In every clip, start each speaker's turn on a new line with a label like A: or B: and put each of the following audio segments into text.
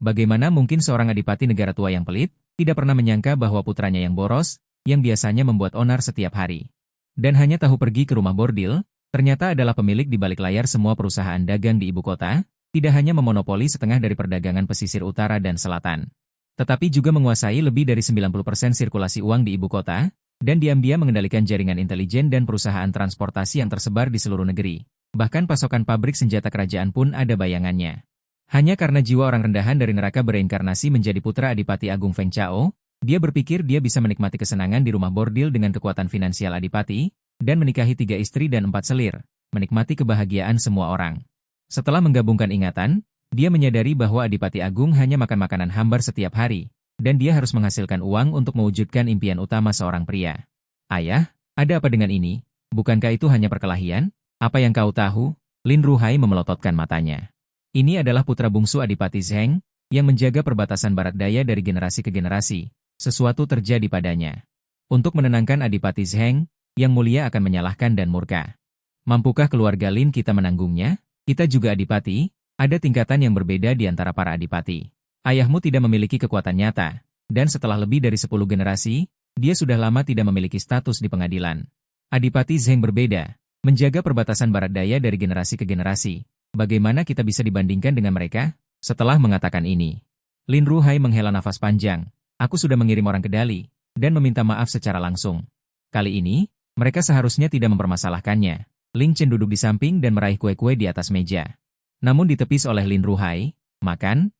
A: Bagaimana mungkin seorang adipati negara tua yang pelit, tidak pernah menyangka bahwa putranya yang boros, yang biasanya membuat onar setiap hari, dan hanya tahu pergi ke rumah bordil, ternyata adalah pemilik di balik layar semua perusahaan dagang di ibu kota, tidak hanya memonopoli setengah dari perdagangan pesisir utara dan selatan, tetapi juga menguasai lebih dari 90% sirkulasi uang di ibu kota, dan diam-diam mengendalikan jaringan intelijen dan perusahaan transportasi yang tersebar di seluruh negeri. Bahkan pasokan pabrik senjata kerajaan pun ada bayangannya. Hanya karena jiwa orang rendahan dari neraka bereinkarnasi menjadi putra Adipati Agung Feng Chao, dia berpikir dia bisa menikmati kesenangan di rumah bordil dengan kekuatan finansial Adipati, dan menikahi 3 istri dan 4 selir, menikmati kebahagiaan semua orang. Setelah menggabungkan ingatan, dia menyadari bahwa Adipati Agung hanya makan makanan hambar setiap hari, dan dia harus menghasilkan uang untuk mewujudkan impian utama seorang pria. Ayah, ada apa dengan ini? Bukankah itu hanya perkelahian? Apa yang kau tahu? Lin Ruhai memelototkan matanya. Ini adalah putra bungsu Adipati Zheng, yang menjaga perbatasan barat daya dari generasi ke generasi. Sesuatu terjadi padanya. Untuk menenangkan Adipati Zheng, yang mulia akan menyalahkan dan murka. Mampukah keluarga Lin kita menanggungnya? Kita juga adipati, ada tingkatan yang berbeda di antara para adipati. Ayahmu tidak memiliki kekuatan nyata, dan setelah lebih dari 10 generasi, dia sudah lama tidak memiliki status di pengadilan. Adipati Zheng berbeda, menjaga perbatasan barat daya dari generasi ke generasi. Bagaimana kita bisa dibandingkan dengan mereka? Setelah mengatakan ini, Lin Ruhai menghela nafas panjang. Aku sudah mengirim orang ke Dali, dan meminta maaf secara langsung. Kali ini, mereka seharusnya tidak mempermasalahkannya. Ling Chen duduk di samping dan meraih kue-kue di atas meja. Namun ditepis oleh Lin Ruhai, makan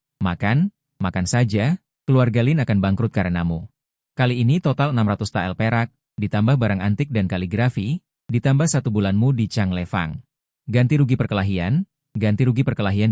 A: saja, keluarga Lin akan bangkrut karenamu. Kali ini total 600 tael perak, ditambah barang antik dan kaligrafi, ditambah 1 bulanmu di Changle Fang. Ganti rugi perkelahian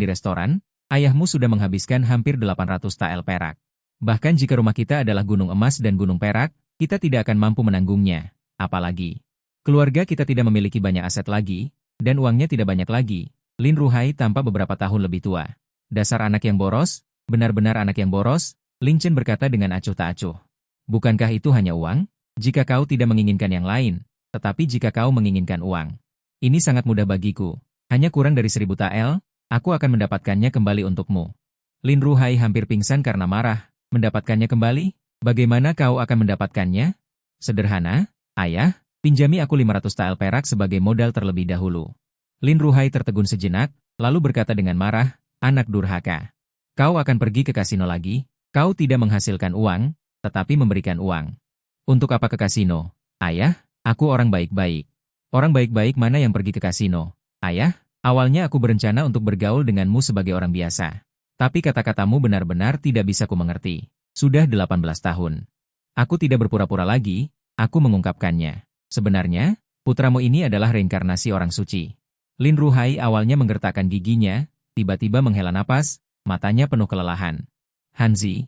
A: di restoran, ayahmu sudah menghabiskan hampir 800 tael perak. Bahkan jika rumah kita adalah gunung emas dan gunung perak, kita tidak akan mampu menanggungnya. Apalagi, keluarga kita tidak memiliki banyak aset lagi, dan uangnya tidak banyak lagi. Lin Ruhai tampak beberapa tahun lebih tua. Dasar anak yang boros, benar-benar anak yang boros, Ling Chen berkata dengan acuh tak acuh. Bukankah itu hanya uang? Jika kau tidak menginginkan yang lain, tetapi jika kau menginginkan uang. Ini sangat mudah bagiku. Hanya kurang dari 1000 tael, aku akan mendapatkannya kembali untukmu. Lin Ruhai hampir pingsan karena marah. Mendapatkannya kembali? Bagaimana kau akan mendapatkannya? Sederhana, ayah, pinjami aku 500 tael perak sebagai modal terlebih dahulu. Lin Ruhai tertegun sejenak, lalu berkata dengan marah, anak durhaka. Kau akan pergi ke kasino lagi? Kau tidak menghasilkan uang, tetapi memberikan uang. Untuk apa ke kasino? Ayah, aku orang baik-baik. Orang baik-baik mana yang pergi ke kasino? Ayah, awalnya aku berencana untuk bergaul denganmu sebagai orang biasa. Tapi kata-katamu benar-benar tidak bisa ku mengerti. Sudah 18 tahun. Aku tidak berpura-pura lagi, aku mengungkapkannya. Sebenarnya, putramu ini adalah reinkarnasi orang suci. Lin Ruhai awalnya menggertakkan giginya, tiba-tiba menghela napas, matanya penuh kelelahan. Hanzi,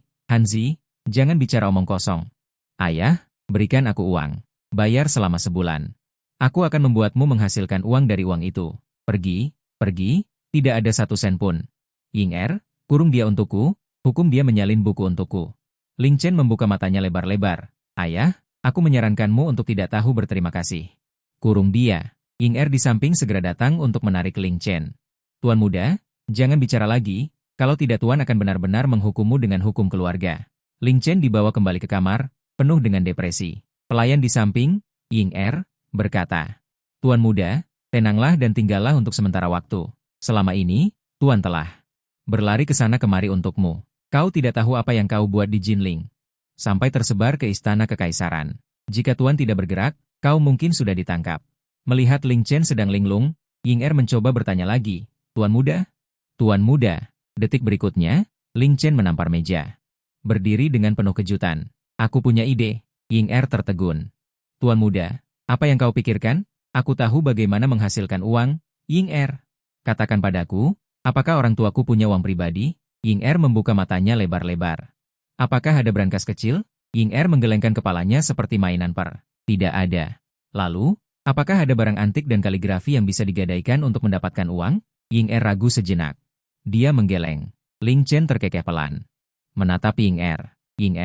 A: jangan bicara omong kosong. Ayah, berikan aku uang. Bayar selama sebulan. Aku akan membuatmu menghasilkan uang dari uang itu. Pergi, tidak ada 1 sen pun. Ying kurung dia untukku, hukum dia menyalin buku untukku. Ling Chen membuka matanya lebar-lebar. Ayah, aku menyarankanmu untuk tidak tahu berterima kasih. Kurung dia. Ying di samping segera datang untuk menarik Ling Chen. Tuan muda, jangan bicara lagi, kalau tidak tuan akan benar-benar menghukummu dengan hukum keluarga. Ling Chen dibawa kembali ke kamar, penuh dengan depresi. Pelayan di samping, Ying berkata, Tuan muda, tenanglah dan tinggallah untuk sementara waktu. Selama ini, tuan telah berlari ke sana kemari untukmu. Kau tidak tahu apa yang kau buat di Jinling. Sampai tersebar ke istana kekaisaran. Jika tuan tidak bergerak, kau mungkin sudah ditangkap. Melihat Ling Chen sedang linglung, Ying mencoba bertanya lagi. Tuan muda? Tuan muda. Detik berikutnya, Ling Chen menampar meja. Berdiri dengan penuh kejutan. Aku punya ide. Ying tertegun. Tuan muda, apa yang kau pikirkan? Aku tahu bagaimana menghasilkan uang. Ying katakan padaku, apakah orang tuaku punya uang pribadi? Ying membuka matanya lebar-lebar. Apakah ada brankas kecil? Ying menggelengkan kepalanya seperti mainan per. Tidak ada. Lalu, apakah ada barang antik dan kaligrafi yang bisa digadaikan untuk mendapatkan uang? Ying ragu sejenak. Dia menggeleng. Ling Chen terkekeh pelan. Menatap Ying Ying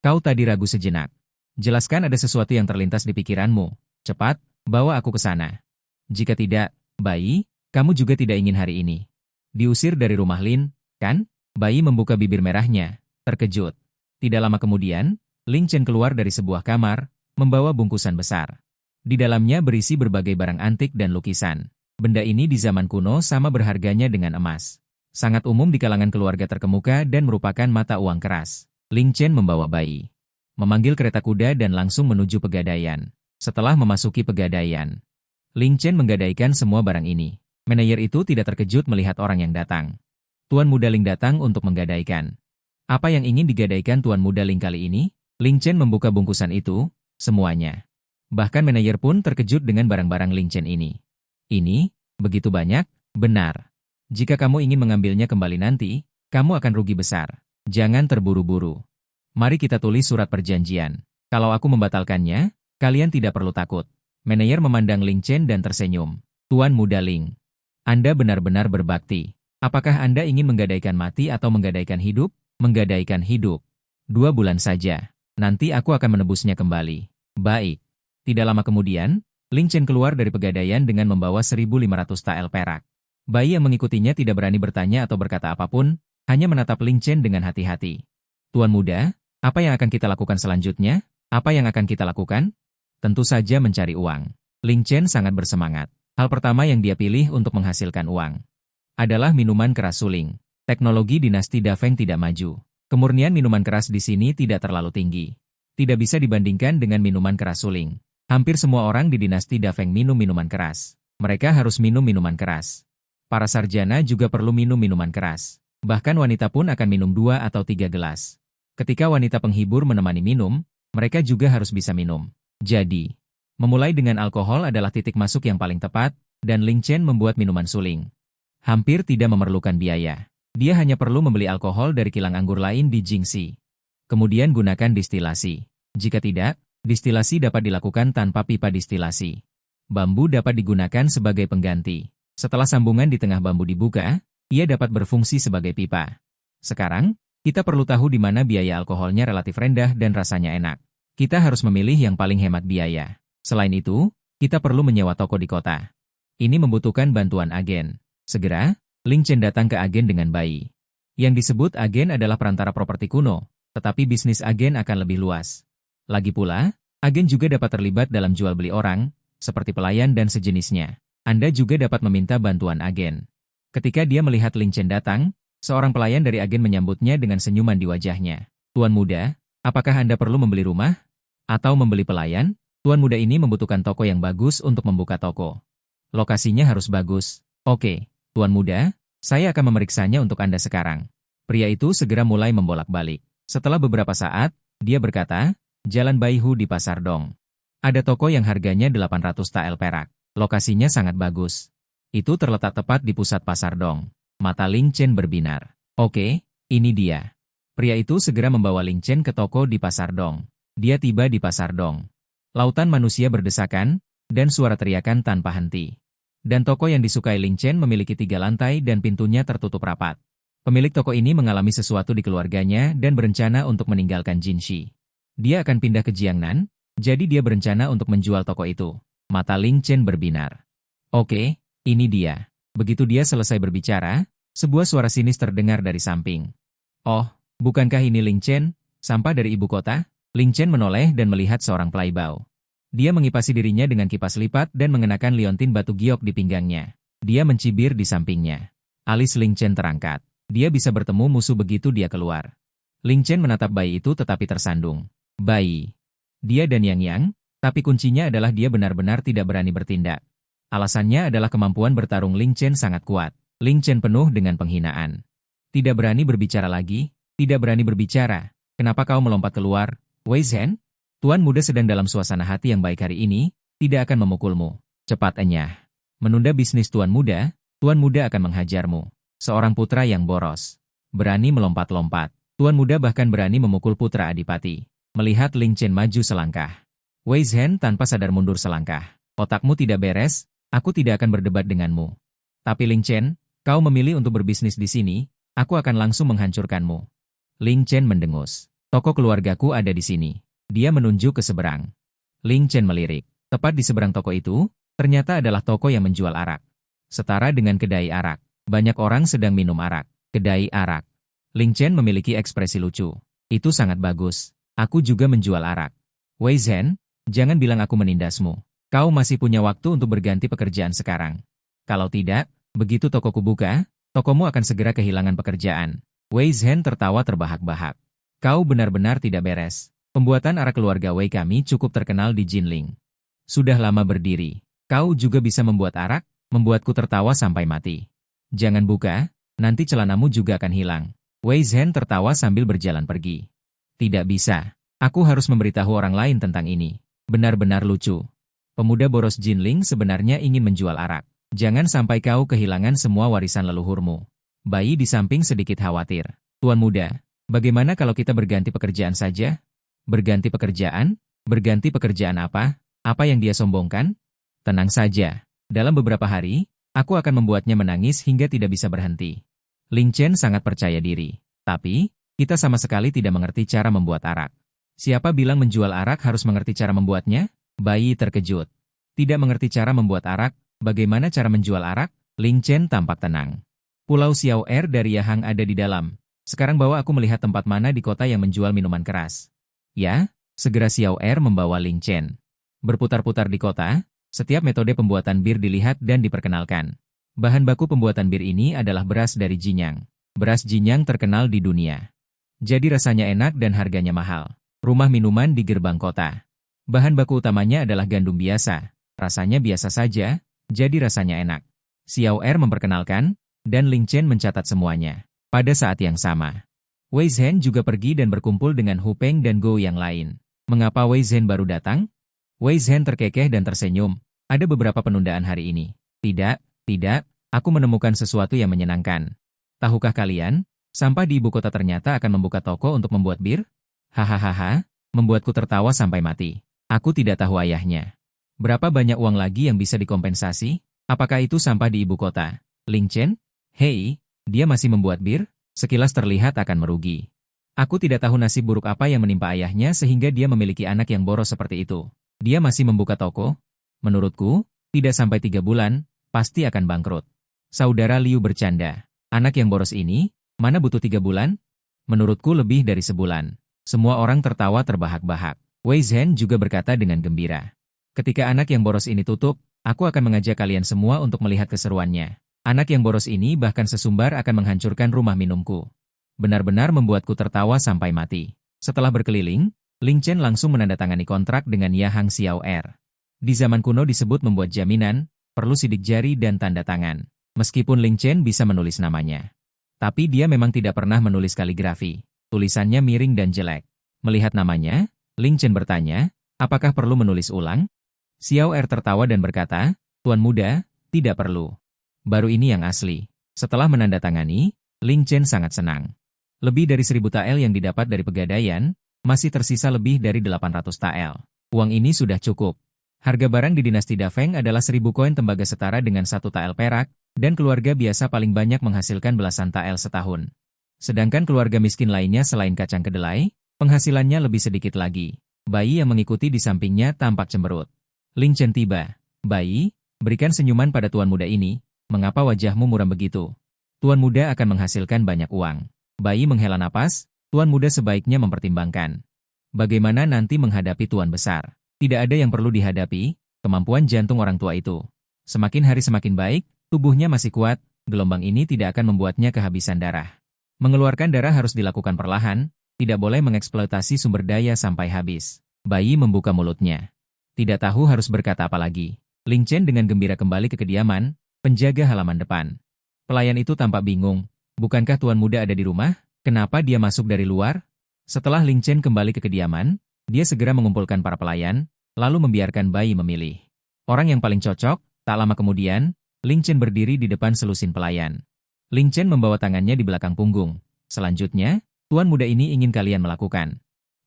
A: kau tadi ragu sejenak. Jelaskan ada sesuatu yang terlintas di pikiranmu. Cepat, bawa aku ke sana. Jika tidak, bayi, kamu juga tidak ingin hari ini diusir dari rumah Lin, kan? Bayi membuka bibir merahnya, terkejut. Tidak lama kemudian, Ling Chen keluar dari sebuah kamar, membawa bungkusan besar. Di dalamnya berisi berbagai barang antik dan lukisan. Benda ini di zaman kuno sama berharganya dengan emas. Sangat umum di kalangan keluarga terkemuka dan merupakan mata uang keras. Ling Chen membawa bayi. Memanggil kereta kuda dan langsung menuju pegadaian. Setelah memasuki pegadaian, Ling Chen menggadaikan semua barang ini. Manajer itu tidak terkejut melihat orang yang datang. Tuan Muda Ling datang untuk menggadaikan. Apa yang ingin digadaikan Tuan Muda Ling kali ini? Ling Chen membuka bungkusan itu, semuanya. Bahkan manajer pun terkejut dengan barang-barang Ling Chen ini. Ini, begitu banyak? Benar. Jika kamu ingin mengambilnya kembali nanti, kamu akan rugi besar. Jangan terburu-buru. Mari kita tulis surat perjanjian. Kalau aku membatalkannya, kalian tidak perlu takut. Manajer memandang Ling Chen dan tersenyum. Tuan Muda Ling, Anda benar-benar berbakti. Apakah Anda ingin menggadaikan mati atau menggadaikan hidup? Menggadaikan hidup. 2 bulan saja. Nanti aku akan menebusnya kembali. Baik. Tidak lama kemudian, Ling Chen keluar dari pegadaian dengan membawa 1.500 tael perak. Bayi yang mengikutinya tidak berani bertanya atau berkata apapun, hanya menatap Ling Chen dengan hati-hati. Tuan Muda, apa yang akan kita lakukan selanjutnya? Apa yang akan kita lakukan? Tentu saja mencari uang. Ling Chen sangat bersemangat. Hal pertama yang dia pilih untuk menghasilkan uang adalah minuman keras suling. Teknologi dinasti Dafeng tidak maju. Kemurnian minuman keras di sini tidak terlalu tinggi. Tidak bisa dibandingkan dengan minuman keras suling. Hampir semua orang di dinasti Dafeng minum minuman keras. Mereka harus minum minuman keras. Para sarjana juga perlu minum minuman keras. Bahkan wanita pun akan minum 2 atau 3 gelas. Ketika wanita penghibur menemani minum, mereka juga harus bisa minum. Jadi, memulai dengan alkohol adalah titik masuk yang paling tepat, dan Ling Chen membuat minuman suling. Hampir tidak memerlukan biaya. Dia hanya perlu membeli alkohol dari kilang anggur lain di Jingxi. Kemudian gunakan distilasi. Jika tidak, distilasi dapat dilakukan tanpa pipa distilasi. Bambu dapat digunakan sebagai pengganti. Setelah sambungan di tengah bambu dibuka, ia dapat berfungsi sebagai pipa. Sekarang, kita perlu tahu di mana biaya alkoholnya relatif rendah dan rasanya enak. Kita harus memilih yang paling hemat biaya. Selain itu, kita perlu menyewa toko di kota. Ini membutuhkan bantuan agen. Segera, Ling Chen datang ke agen dengan bayi. Yang disebut agen adalah perantara properti kuno, tetapi bisnis agen akan lebih luas. Lagi pula, agen juga dapat terlibat dalam jual beli orang, seperti pelayan dan sejenisnya. Anda juga dapat meminta bantuan agen. Ketika dia melihat Ling Chen datang, seorang pelayan dari agen menyambutnya dengan senyuman di wajahnya. Tuan Muda, apakah Anda perlu membeli rumah? Atau membeli pelayan? Tuan Muda ini membutuhkan toko yang bagus untuk membuka toko. Lokasinya harus bagus. Oke. Tuan Muda, saya akan memeriksanya untuk Anda sekarang. Pria itu segera mulai membolak-balik. Setelah beberapa saat, dia berkata, Jalan Baihu di Pasar Dong. Ada toko yang harganya 800 tael perak. Lokasinya sangat bagus. Itu terletak tepat di pusat Pasar Dong. Mata Ling Chen berbinar. Oke, ini dia. Pria itu segera membawa Ling Chen ke toko di Pasar Dong. Dia tiba di Pasar Dong. Lautan manusia berdesakan, dan suara teriakan tanpa henti. Dan toko yang disukai Ling Chen memiliki 3 lantai dan pintunya tertutup rapat. Pemilik toko ini mengalami sesuatu di keluarganya dan berencana untuk meninggalkan Jinshi. Dia akan pindah ke Jiangnan, jadi dia berencana untuk menjual toko itu. Mata Ling Chen berbinar. Oke, ini dia. Begitu dia selesai berbicara, sebuah suara sinis terdengar dari samping. Oh, bukankah ini Ling Chen, sampah dari ibu kota? Ling Chen menoleh dan melihat seorang pelaibau. Dia mengipasi dirinya dengan kipas lipat dan mengenakan liontin batu giok di pinggangnya. Dia mencibir di sampingnya. Alis Ling Chen terangkat. Dia bisa bertemu musuh begitu dia keluar. Ling Chen menatap bayi itu tetapi tersandung. Bayi. Dia dan Yang, tapi kuncinya adalah dia benar-benar tidak berani bertindak. Alasannya adalah kemampuan bertarung Ling Chen sangat kuat. Ling Chen penuh dengan penghinaan. Tidak berani berbicara lagi, tidak berani berbicara. Kenapa kau melompat keluar, Wei Zhen? Tuan Muda sedang dalam suasana hati yang baik hari ini, tidak akan memukulmu. Cepat enyah. Menunda bisnis Tuan Muda akan menghajarmu. Seorang putra yang boros. Berani melompat-lompat. Tuan Muda bahkan berani memukul putra adipati. Melihat Ling Chen maju selangkah. Wei Zhen tanpa sadar mundur selangkah. Otakmu tidak beres, aku tidak akan berdebat denganmu. Tapi Ling Chen, kau memilih untuk berbisnis di sini, aku akan langsung menghancurkanmu. Ling Chen mendengus. Toko keluargaku ada di sini. Dia menunjuk ke seberang. Ling Chen melirik. Tepat di seberang toko itu, ternyata adalah toko yang menjual arak. Setara dengan kedai arak. Banyak orang sedang minum arak. Kedai arak. Ling Chen memiliki ekspresi lucu. Itu sangat bagus. Aku juga menjual arak. Wei Zhen, jangan bilang aku menindasmu. Kau masih punya waktu untuk berganti pekerjaan sekarang. Kalau tidak, begitu tokoku buka, tokomu akan segera kehilangan pekerjaan. Wei Zhen tertawa terbahak-bahak. Kau benar-benar tidak beres. Pembuatan arak keluarga Wei kami cukup terkenal di Jinling. Sudah lama berdiri. Kau juga bisa membuat arak, membuatku tertawa sampai mati. Jangan buka, nanti celanamu juga akan hilang. Wei Zhen tertawa sambil berjalan pergi. Tidak bisa. Aku harus memberitahu orang lain tentang ini. Benar-benar lucu. Pemuda boros Jinling sebenarnya ingin menjual arak. Jangan sampai kau kehilangan semua warisan leluhurmu. Bayi di samping sedikit khawatir. Tuan muda, bagaimana kalau kita berganti pekerjaan saja? Berganti pekerjaan? Berganti pekerjaan apa? Apa yang dia sombongkan? Tenang saja. Dalam beberapa hari, aku akan membuatnya menangis hingga tidak bisa berhenti. Ling Chen sangat percaya diri. Tapi, kita sama sekali tidak mengerti cara membuat arak. Siapa bilang menjual arak harus mengerti cara membuatnya? Bayi terkejut. Tidak mengerti cara membuat arak, bagaimana cara menjual arak? Ling Chen tampak tenang. Pulau Xiao Er dari Yahang ada di dalam. Sekarang bawa aku melihat tempat mana di kota yang menjual minuman keras. Ya, segera Xiao Er membawa Ling Chen. Berputar-putar di kota, setiap metode pembuatan bir dilihat dan diperkenalkan. Bahan baku pembuatan bir ini adalah beras dari Jinyang. Beras Jinyang terkenal di dunia. Jadi rasanya enak dan harganya mahal. Rumah minuman di gerbang kota. Bahan baku utamanya adalah gandum biasa. Rasanya biasa saja, jadi rasanya enak. Xiao Er memperkenalkan, dan Ling Chen mencatat semuanya. Pada saat yang sama, Wei Zhen juga pergi dan berkumpul dengan Hu Peng dan Gou yang lain. Mengapa Wei Zhen baru datang? Wei Zhen terkekeh dan tersenyum. Ada beberapa penundaan hari ini. Tidak, aku menemukan sesuatu yang menyenangkan. Tahukah kalian, sampah di ibu kota ternyata akan membuka toko untuk membuat bir? Hahaha, membuatku tertawa sampai mati. Aku tidak tahu ayahnya. Berapa banyak uang lagi yang bisa dikompensasi? Apakah itu sampah di ibu kota? Ling Chen? Hei, dia masih membuat bir? Sekilas terlihat akan merugi. Aku tidak tahu nasib buruk apa yang menimpa ayahnya sehingga dia memiliki anak yang boros seperti itu. Dia masih membuka toko? Menurutku, tidak sampai 3 bulan, pasti akan bangkrut. Saudara Liu bercanda. Anak yang boros ini, mana butuh 3 bulan? Menurutku lebih dari sebulan. Semua orang tertawa terbahak-bahak. Wei Zhen juga berkata dengan gembira. Ketika anak yang boros ini tutup, aku akan mengajak kalian semua untuk melihat keseruannya. Anak yang boros ini bahkan sesumbar akan menghancurkan rumah minumku. Benar-benar membuatku tertawa sampai mati. Setelah berkeliling, Ling Chen langsung menandatangani kontrak dengan Yahang Xiao Er. Di zaman kuno disebut membuat jaminan, perlu sidik jari dan tanda tangan. Meskipun Ling Chen bisa menulis namanya. Tapi dia memang tidak pernah menulis kaligrafi. Tulisannya miring dan jelek. Melihat namanya, Ling Chen bertanya, apakah perlu menulis ulang? Xiao Er tertawa dan berkata, Tuan muda, tidak perlu. Baru ini yang asli. Setelah menandatangani, Ling Chen sangat senang. Lebih dari 1000 tael yang didapat dari pegadaian, masih tersisa lebih dari 800 tael. Uang ini sudah cukup. Harga barang di dinasti Dafeng adalah 1000 koin tembaga setara dengan 1 tael perak, dan keluarga biasa paling banyak menghasilkan belasan tael setahun. Sedangkan keluarga miskin lainnya selain kacang kedelai, penghasilannya lebih sedikit lagi. Bayi yang mengikuti di sampingnya tampak cemberut. Ling Chen tiba. Bayi, berikan senyuman pada tuan muda ini. Mengapa wajahmu muram begitu? Tuan muda akan menghasilkan banyak uang. Bayi menghela napas, tuan muda sebaiknya mempertimbangkan. Bagaimana nanti menghadapi tuan besar? Tidak ada yang perlu dihadapi, kemampuan jantung orang tua itu. Semakin hari semakin baik, tubuhnya masih kuat, gelombang ini tidak akan membuatnya kehabisan darah. Mengeluarkan darah harus dilakukan perlahan, tidak boleh mengeksploitasi sumber daya sampai habis. Bayi membuka mulutnya. Tidak tahu harus berkata apa lagi. Ling Chen dengan gembira kembali ke kediaman, penjaga halaman depan. Pelayan itu tampak bingung. Bukankah tuan muda ada di rumah? Kenapa dia masuk dari luar? Setelah Ling Chen kembali ke kediaman, dia segera mengumpulkan para pelayan, lalu membiarkan bayi memilih. Orang yang paling cocok, tak lama kemudian, Ling Chen berdiri di depan selusin pelayan. Ling Chen membawa tangannya di belakang punggung. Selanjutnya, tuan muda ini ingin kalian melakukan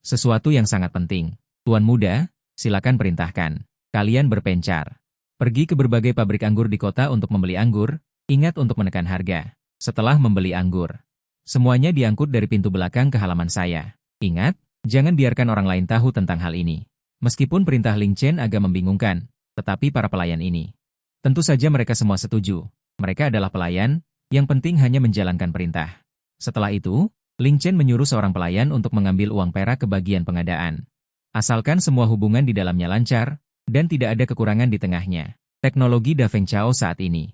A: sesuatu yang sangat penting. Tuan muda, silakan perintahkan. Kalian berpencar. Pergi ke berbagai pabrik anggur di kota untuk membeli anggur, ingat untuk menekan harga. Setelah membeli anggur, semuanya diangkut dari pintu belakang ke halaman saya. Ingat, jangan biarkan orang lain tahu tentang hal ini. Meskipun perintah Ling Chen agak membingungkan, tetapi para pelayan ini, tentu saja mereka semua setuju. Mereka adalah pelayan, yang penting hanya menjalankan perintah. Setelah itu, Ling Chen menyuruh seorang pelayan untuk mengambil uang perak ke bagian pengadaan. Asalkan semua hubungan di dalamnya lancar, dan tidak ada kekurangan di tengahnya. Teknologi Da Feng Chao saat ini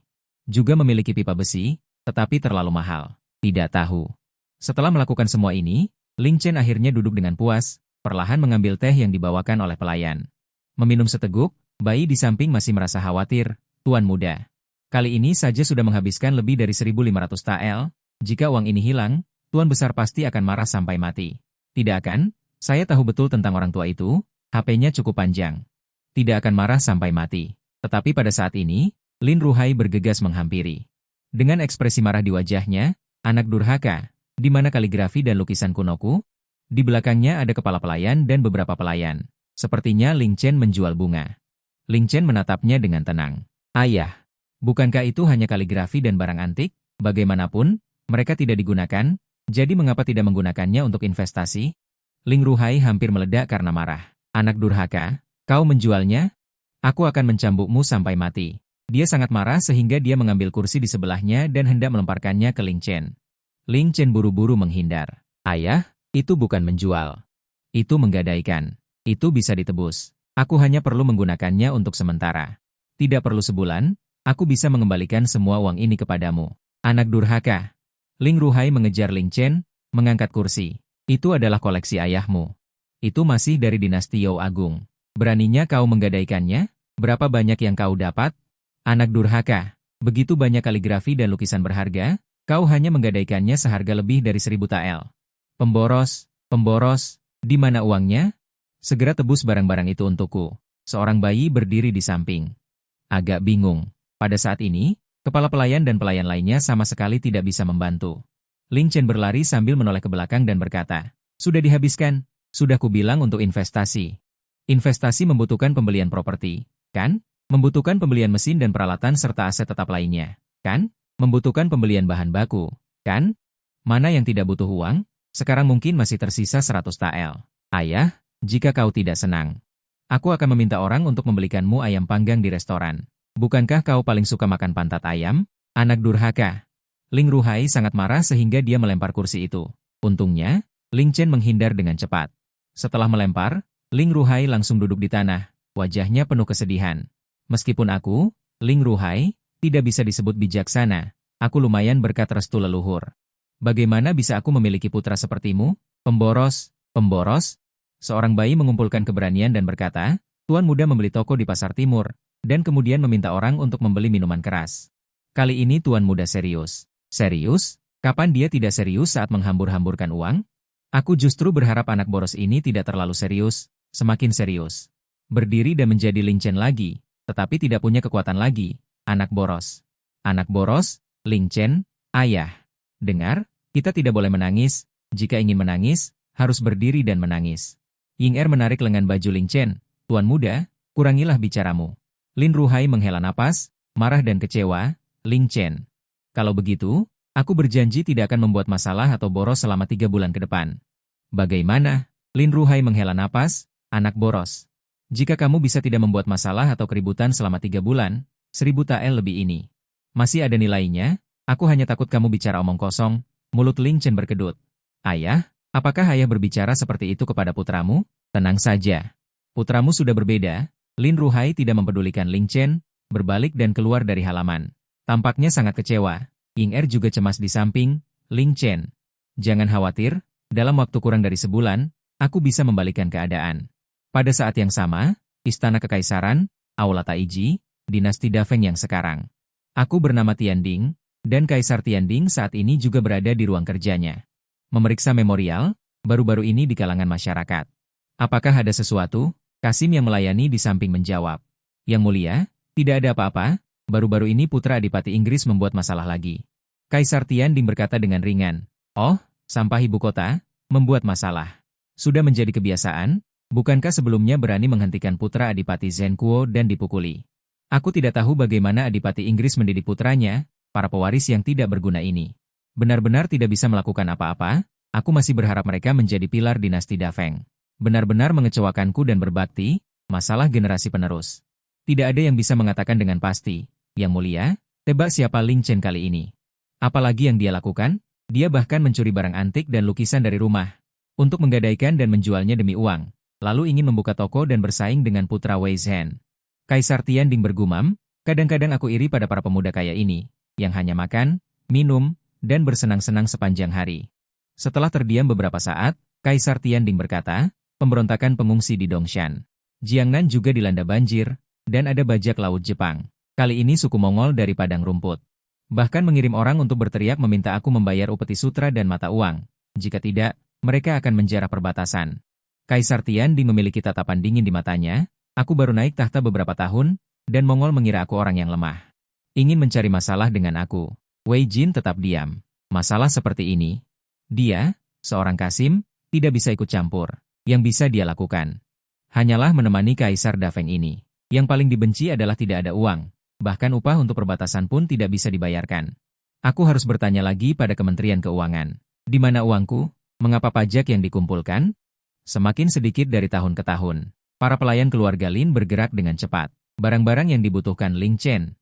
A: juga memiliki pipa besi, tetapi terlalu mahal. Tidak tahu. Setelah melakukan semua ini, Ling Chen akhirnya duduk dengan puas, perlahan mengambil teh yang dibawakan oleh pelayan. Meminum seteguk, bayi di samping masih merasa khawatir, Tuan Muda. Kali ini saja sudah menghabiskan lebih dari 1.500 tael, jika uang ini hilang, Tuan Besar pasti akan marah sampai mati. Tidak akan? Saya tahu betul tentang orang tua itu, HP-nya cukup panjang. Tidak akan marah sampai mati. Tetapi pada saat ini, Lin Ruhai bergegas menghampiri. Dengan ekspresi marah di wajahnya, anak durhaka, di mana kaligrafi dan lukisan kunoku? Di belakangnya ada kepala pelayan dan beberapa pelayan. Sepertinya Ling Chen menjual bunga. Ling Chen menatapnya dengan tenang. Ayah, bukankah itu hanya kaligrafi dan barang antik? Bagaimanapun, mereka tidak digunakan, jadi mengapa tidak menggunakannya untuk investasi? Ling Ruhai hampir meledak karena marah. Anak durhaka, kau menjualnya? Aku akan mencambukmu sampai mati. Dia sangat marah sehingga dia mengambil kursi di sebelahnya dan hendak melemparkannya ke Ling Chen. Ling Chen buru-buru menghindar. Ayah, itu bukan menjual. Itu menggadaikan. Itu bisa ditebus. Aku hanya perlu menggunakannya untuk sementara. Tidak perlu sebulan, aku bisa mengembalikan semua uang ini kepadamu. Anak durhaka. Ling Ruhai mengejar Ling Chen, mengangkat kursi. Itu adalah koleksi ayahmu. Itu masih dari dinasti Yao Agung. Beraninya kau menggadaikannya? Berapa banyak yang kau dapat? Anak durhaka. Begitu banyak kaligrafi dan lukisan berharga, kau hanya menggadaikannya seharga lebih dari 1.000 tael. Pemboros, pemboros, di mana uangnya? Segera tebus barang-barang itu untukku. Seorang bayi berdiri di samping. Agak bingung. Pada saat ini, kepala pelayan dan pelayan lainnya sama sekali tidak bisa membantu. Ling Chen berlari sambil menoleh ke belakang dan berkata, sudah dihabiskan, sudah kubilang untuk investasi. Investasi membutuhkan pembelian properti, kan? Membutuhkan pembelian mesin dan peralatan serta aset tetap lainnya, kan? Membutuhkan pembelian bahan baku, kan? Mana yang tidak butuh uang? Sekarang mungkin masih tersisa 100 tael. Ayah, jika kau tidak senang, aku akan meminta orang untuk membelikanmu ayam panggang di restoran. Bukankah kau paling suka makan pantat ayam? Anak durhaka. Ling Ruhai sangat marah sehingga dia melempar kursi itu. Untungnya, Ling Chen menghindar dengan cepat. Setelah melempar, Ling Ruhai langsung duduk di tanah, wajahnya penuh kesedihan. Meskipun aku, Ling Ruhai, tidak bisa disebut bijaksana, aku lumayan berkat restu leluhur. Bagaimana bisa aku memiliki putra sepertimu? Pemboros, pemboros? Seorang bayi mengumpulkan keberanian dan berkata, Tuan Muda membeli toko di Pasar Timur, dan kemudian meminta orang untuk membeli minuman keras. Kali ini Tuan Muda serius. Serius? Kapan dia tidak serius saat menghambur-hamburkan uang? Aku justru berharap anak boros ini tidak terlalu serius, semakin serius. Berdiri dan menjadi Ling Chen lagi, tetapi tidak punya kekuatan lagi, anak boros. Anak boros, Ling Chen, ayah. Dengar, kita tidak boleh menangis, jika ingin menangis, harus berdiri dan menangis. Ying Er menarik lengan baju Ling Chen, Tuan Muda, kurangilah bicaramu. Lin Ruhai menghela napas, marah dan kecewa, Ling Chen. Kalau begitu, aku berjanji tidak akan membuat masalah atau boros selama 3 bulan ke depan. Bagaimana? Lin Ruhai menghela napas, anak boros. Jika kamu bisa tidak membuat masalah atau keributan selama 3 bulan, 1.000 tael lebih ini. Masih ada nilainya, aku hanya takut kamu bicara omong kosong, mulut Ling Chen berkedut. Ayah, apakah ayah berbicara seperti itu kepada putramu? Tenang saja. Putramu sudah berbeda. Lin Ruhai tidak mempedulikan Ling Chen, berbalik dan keluar dari halaman. Tampaknya sangat kecewa. Ying Er juga cemas di samping, Ling Chen. Jangan khawatir, dalam waktu kurang dari sebulan, aku bisa membalikan keadaan. Pada saat yang sama, Istana Kekaisaran, Aula Taiji, Dinasti Da Feng yang sekarang. Aku bernama Tianding, dan Kaisar Tianding saat ini juga berada di ruang kerjanya. Memeriksa memorial, baru-baru ini di kalangan masyarakat. Apakah ada sesuatu? Kasim yang melayani di samping menjawab. Yang mulia, tidak ada apa-apa, baru-baru ini putra Adipati Inggris membuat masalah lagi. Kaisar Tianding berkata dengan ringan. Oh, sampah ibu kota, membuat masalah. Sudah menjadi kebiasaan, bukankah sebelumnya berani menghentikan putra Adipati Zhenkuo dan dipukuli? Aku tidak tahu bagaimana Adipati Inggris mendidik putranya, para pewaris yang tidak berguna ini. Benar-benar tidak bisa melakukan apa-apa, aku masih berharap mereka menjadi pilar dinasti Da Feng. Benar-benar mengecewakanku dan berbakti, masalah generasi penerus. Tidak ada yang bisa mengatakan dengan pasti, Yang Mulia, tebak siapa Ling Chen kali ini. Apalagi yang dia lakukan? Dia bahkan mencuri barang antik dan lukisan dari rumah untuk menggadaikan dan menjualnya demi uang, lalu ingin membuka toko dan bersaing dengan putra Wei Zhen. Kaisar Tianding bergumam, kadang-kadang aku iri pada para pemuda kaya ini, yang hanya makan, minum, dan bersenang-senang sepanjang hari. Setelah terdiam beberapa saat, Kaisar Tianding berkata, pemberontakan pengungsi di Dongshan. Jiangnan juga dilanda banjir, dan ada bajak laut Jepang. Kali ini suku Mongol dari padang rumput. Bahkan mengirim orang untuk berteriak meminta aku membayar upeti sutra dan mata uang. Jika tidak, mereka akan menjarah perbatasan. Kaisar Tianding memiliki tatapan dingin di matanya. Aku baru naik tahta beberapa tahun, dan Mongol mengira aku orang yang lemah. Ingin mencari masalah dengan aku. Wei Jin tetap diam. Masalah seperti ini. Dia, seorang Kasim, tidak bisa ikut campur. Yang bisa dia lakukan hanyalah menemani Kaisar Dafeng ini. Yang paling dibenci adalah tidak ada uang. Bahkan upah untuk perbatasan pun tidak bisa dibayarkan. Aku harus bertanya lagi pada Kementerian Keuangan. Di mana uangku? Mengapa pajak yang dikumpulkan semakin sedikit dari tahun ke tahun? Para pelayan keluarga Lin bergerak dengan cepat. Barang-barang yang dibutuhkan Ling Chen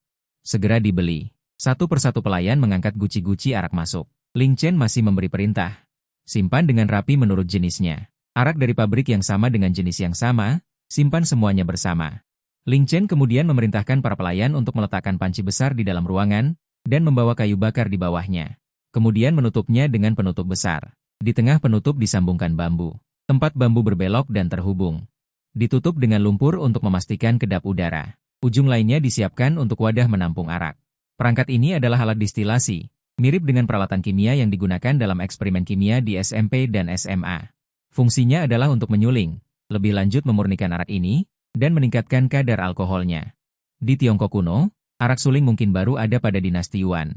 A: segera dibeli. Satu persatu pelayan mengangkat guci-guci arak masuk. Ling Chen masih memberi perintah. Simpan dengan rapi menurut jenisnya. Arak dari pabrik yang sama dengan jenis yang sama, simpan semuanya bersama. Ling Chen kemudian memerintahkan para pelayan untuk meletakkan panci besar di dalam ruangan, dan membawa kayu bakar di bawahnya. Kemudian menutupnya dengan penutup besar. Di tengah penutup disambungkan bambu. Tempat bambu berbelok dan terhubung. Ditutup dengan lumpur untuk memastikan kedap udara. Ujung lainnya disiapkan untuk wadah menampung arak. Perangkat ini adalah alat distilasi, mirip dengan peralatan kimia yang digunakan dalam eksperimen kimia di SMP dan SMA. Fungsinya adalah untuk menyuling, lebih lanjut memurnikan arak ini, dan meningkatkan kadar alkoholnya. Di Tiongkok kuno, arak suling mungkin baru ada pada dinasti Yuan.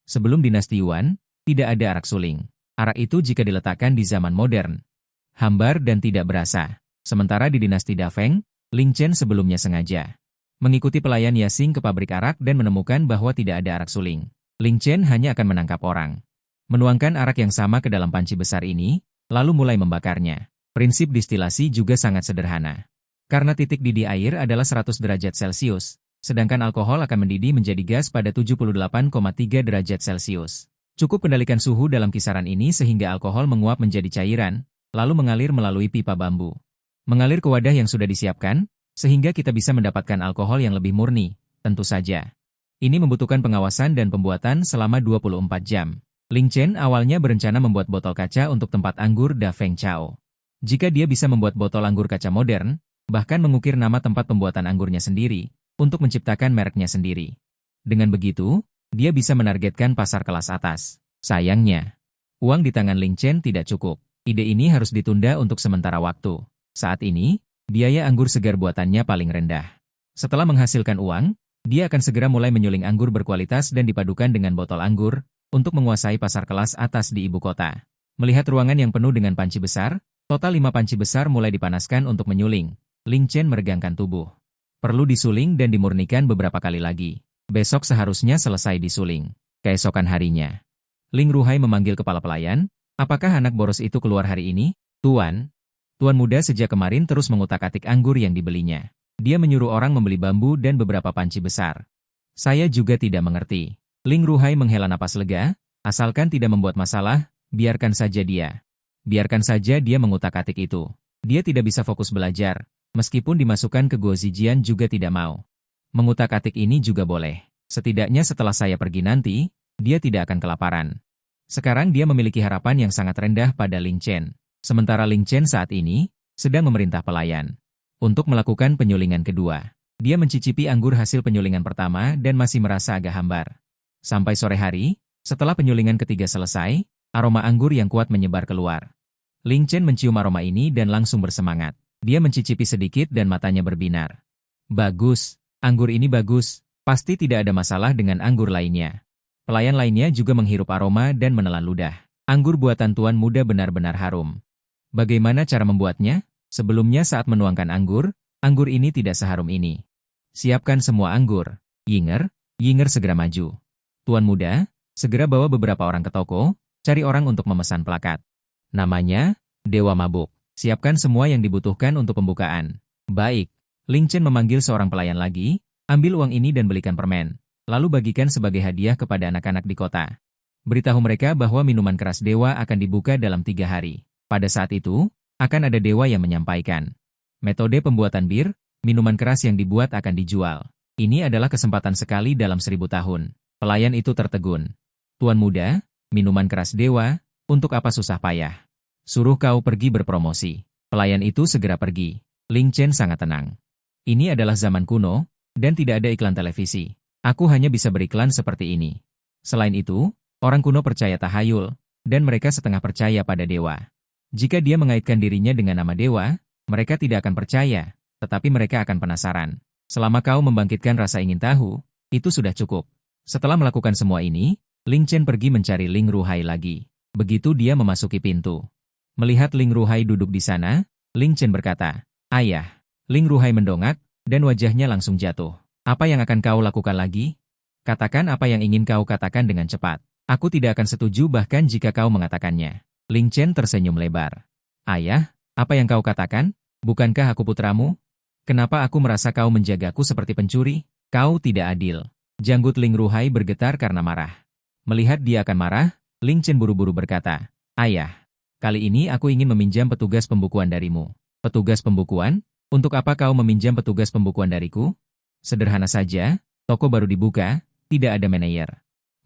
A: Sebelum dinasti Yuan, tidak ada arak suling. Arak itu jika diletakkan di zaman modern, hambar dan tidak berasa. Sementara di dinasti Dafeng, Ling Chen sebelumnya sengaja mengikuti pelayan Yasing ke pabrik arak dan menemukan bahwa tidak ada arak suling. Ling Chen hanya akan menangkap orang, menuangkan arak yang sama ke dalam panci besar ini, lalu mulai membakarnya. Prinsip distilasi juga sangat sederhana. Karena titik didih air adalah 100 derajat Celcius, sedangkan alkohol akan mendidih menjadi gas pada 78,3 derajat Celcius. Cukup kendalikan suhu dalam kisaran ini sehingga alkohol menguap menjadi cairan, lalu mengalir melalui pipa bambu. Mengalir ke wadah yang sudah disiapkan, sehingga kita bisa mendapatkan alkohol yang lebih murni, tentu saja. Ini membutuhkan pengawasan dan pembuatan selama 24 jam. Ling Chen awalnya berencana membuat botol kaca untuk tempat anggur Da Feng Chao. Jika dia bisa membuat botol anggur kaca modern, bahkan mengukir nama tempat pembuatan anggurnya sendiri, untuk menciptakan mereknya sendiri. Dengan begitu, dia bisa menargetkan pasar kelas atas. Sayangnya, uang di tangan Ling Chen tidak cukup. Ide ini harus ditunda untuk sementara waktu. Saat ini, biaya anggur segar buatannya paling rendah. Setelah menghasilkan uang, dia akan segera mulai menyuling anggur berkualitas dan dipadukan dengan botol anggur, untuk menguasai pasar kelas atas di ibu kota. Melihat ruangan yang penuh dengan panci besar, total 5 panci besar mulai dipanaskan untuk menyuling. Ling Chen meregangkan tubuh. Perlu disuling dan dimurnikan beberapa kali lagi. Besok seharusnya selesai disuling. Keesokan harinya, Ling Ruhai memanggil kepala pelayan. Apakah anak boros itu keluar hari ini? Tuan. Tuan muda sejak kemarin terus mengutak-atik anggur yang dibelinya. Dia menyuruh orang membeli bambu dan beberapa panci besar. Saya juga tidak mengerti. Ling Ruhai menghela napas lega. Asalkan tidak membuat masalah, biarkan saja dia. Biarkan saja dia mengutak-atik itu. Dia tidak bisa fokus belajar. Meskipun dimasukkan ke Guo Zijian juga tidak mau. Mengutak-atik ini juga boleh. Setidaknya setelah saya pergi nanti, dia tidak akan kelaparan. Sekarang dia memiliki harapan yang sangat rendah pada Ling Chen. Sementara Ling Chen saat ini, sedang memerintah pelayan untuk melakukan penyulingan kedua. Dia mencicipi anggur hasil penyulingan pertama dan masih merasa agak hambar. Sampai sore hari, setelah penyulingan ketiga selesai, aroma anggur yang kuat menyebar keluar. Ling Chen mencium aroma ini dan langsung bersemangat. Dia mencicipi sedikit dan matanya berbinar. Bagus, anggur ini bagus. Pasti tidak ada masalah dengan anggur lainnya. Pelayan lainnya juga menghirup aroma dan menelan ludah. Anggur buatan tuan muda benar-benar harum. Bagaimana cara membuatnya? Sebelumnya saat menuangkan anggur ini tidak seharum ini. Siapkan semua anggur. Yinger segera maju. Tuan muda, segera bawa beberapa orang ke toko, cari orang untuk memesan plakat. Namanya, Dewa Mabuk. Siapkan semua yang dibutuhkan untuk pembukaan. Baik. Ling Chen memanggil seorang pelayan lagi, ambil uang ini dan belikan permen, lalu bagikan sebagai hadiah kepada anak-anak di kota. Beritahu mereka bahwa minuman keras dewa akan dibuka dalam 3 hari. Pada saat itu, akan ada dewa yang menyampaikan. Metode pembuatan bir, minuman keras yang dibuat akan dijual. Ini adalah kesempatan sekali dalam 1000 tahun. Pelayan itu tertegun. Tuan muda, minuman keras dewa, untuk apa susah payah? Suruh kau pergi berpromosi. Pelayan itu segera pergi. Ling Chen sangat tenang. Ini adalah zaman kuno, dan tidak ada iklan televisi. Aku hanya bisa beriklan seperti ini. Selain itu, orang kuno percaya tahayul, dan mereka setengah percaya pada dewa. Jika dia mengaitkan dirinya dengan nama dewa, mereka tidak akan percaya, tetapi mereka akan penasaran. Selama kau membangkitkan rasa ingin tahu, itu sudah cukup. Setelah melakukan semua ini, Ling Chen pergi mencari Ling Ruhai lagi. Begitu dia memasuki pintu. Melihat Ling Ruhai duduk di sana, Ling Chen berkata, "Ayah." Ling Ruhai mendongak, dan wajahnya langsung jatuh. "Apa yang akan kau lakukan lagi? Katakan apa yang ingin kau katakan dengan cepat. Aku tidak akan setuju bahkan jika kau mengatakannya." Ling Chen tersenyum lebar. "Ayah, apa yang kau katakan? Bukankah aku putramu? Kenapa aku merasa kau menjagaku seperti pencuri? Kau tidak adil." Janggut Ling Ruhai bergetar karena marah. Melihat dia akan marah, Ling Chen buru-buru berkata, "Ayah, kali ini aku ingin meminjam petugas pembukuan darimu." "Petugas pembukuan? Untuk apa kau meminjam petugas pembukuan dariku?" "Sederhana saja, toko baru dibuka, tidak ada manajer.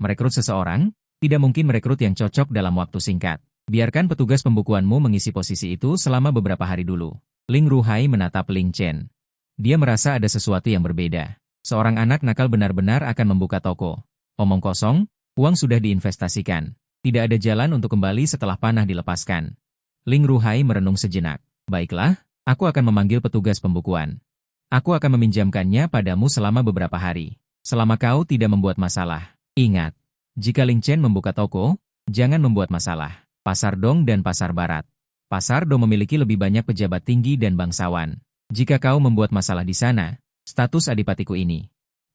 A: Merekrut seseorang, tidak mungkin merekrut yang cocok dalam waktu singkat. Biarkan petugas pembukuanmu mengisi posisi itu selama beberapa hari dulu." Ling Ruhai menatap Ling Chen. Dia merasa ada sesuatu yang berbeda. Seorang anak nakal benar-benar akan membuka toko. Omong kosong, uang sudah diinvestasikan. Tidak ada jalan untuk kembali setelah panah dilepaskan. Ling Ruhai merenung sejenak. "Baiklah, aku akan memanggil petugas pembukuan. Aku akan meminjamkannya padamu selama beberapa hari. Selama kau tidak membuat masalah. Ingat, jika Ling Chen membuka toko, jangan membuat masalah." Pasar Dong dan Pasar Barat. Pasar Dong memiliki lebih banyak pejabat tinggi dan bangsawan. Jika kau membuat masalah di sana, status adipatiku ini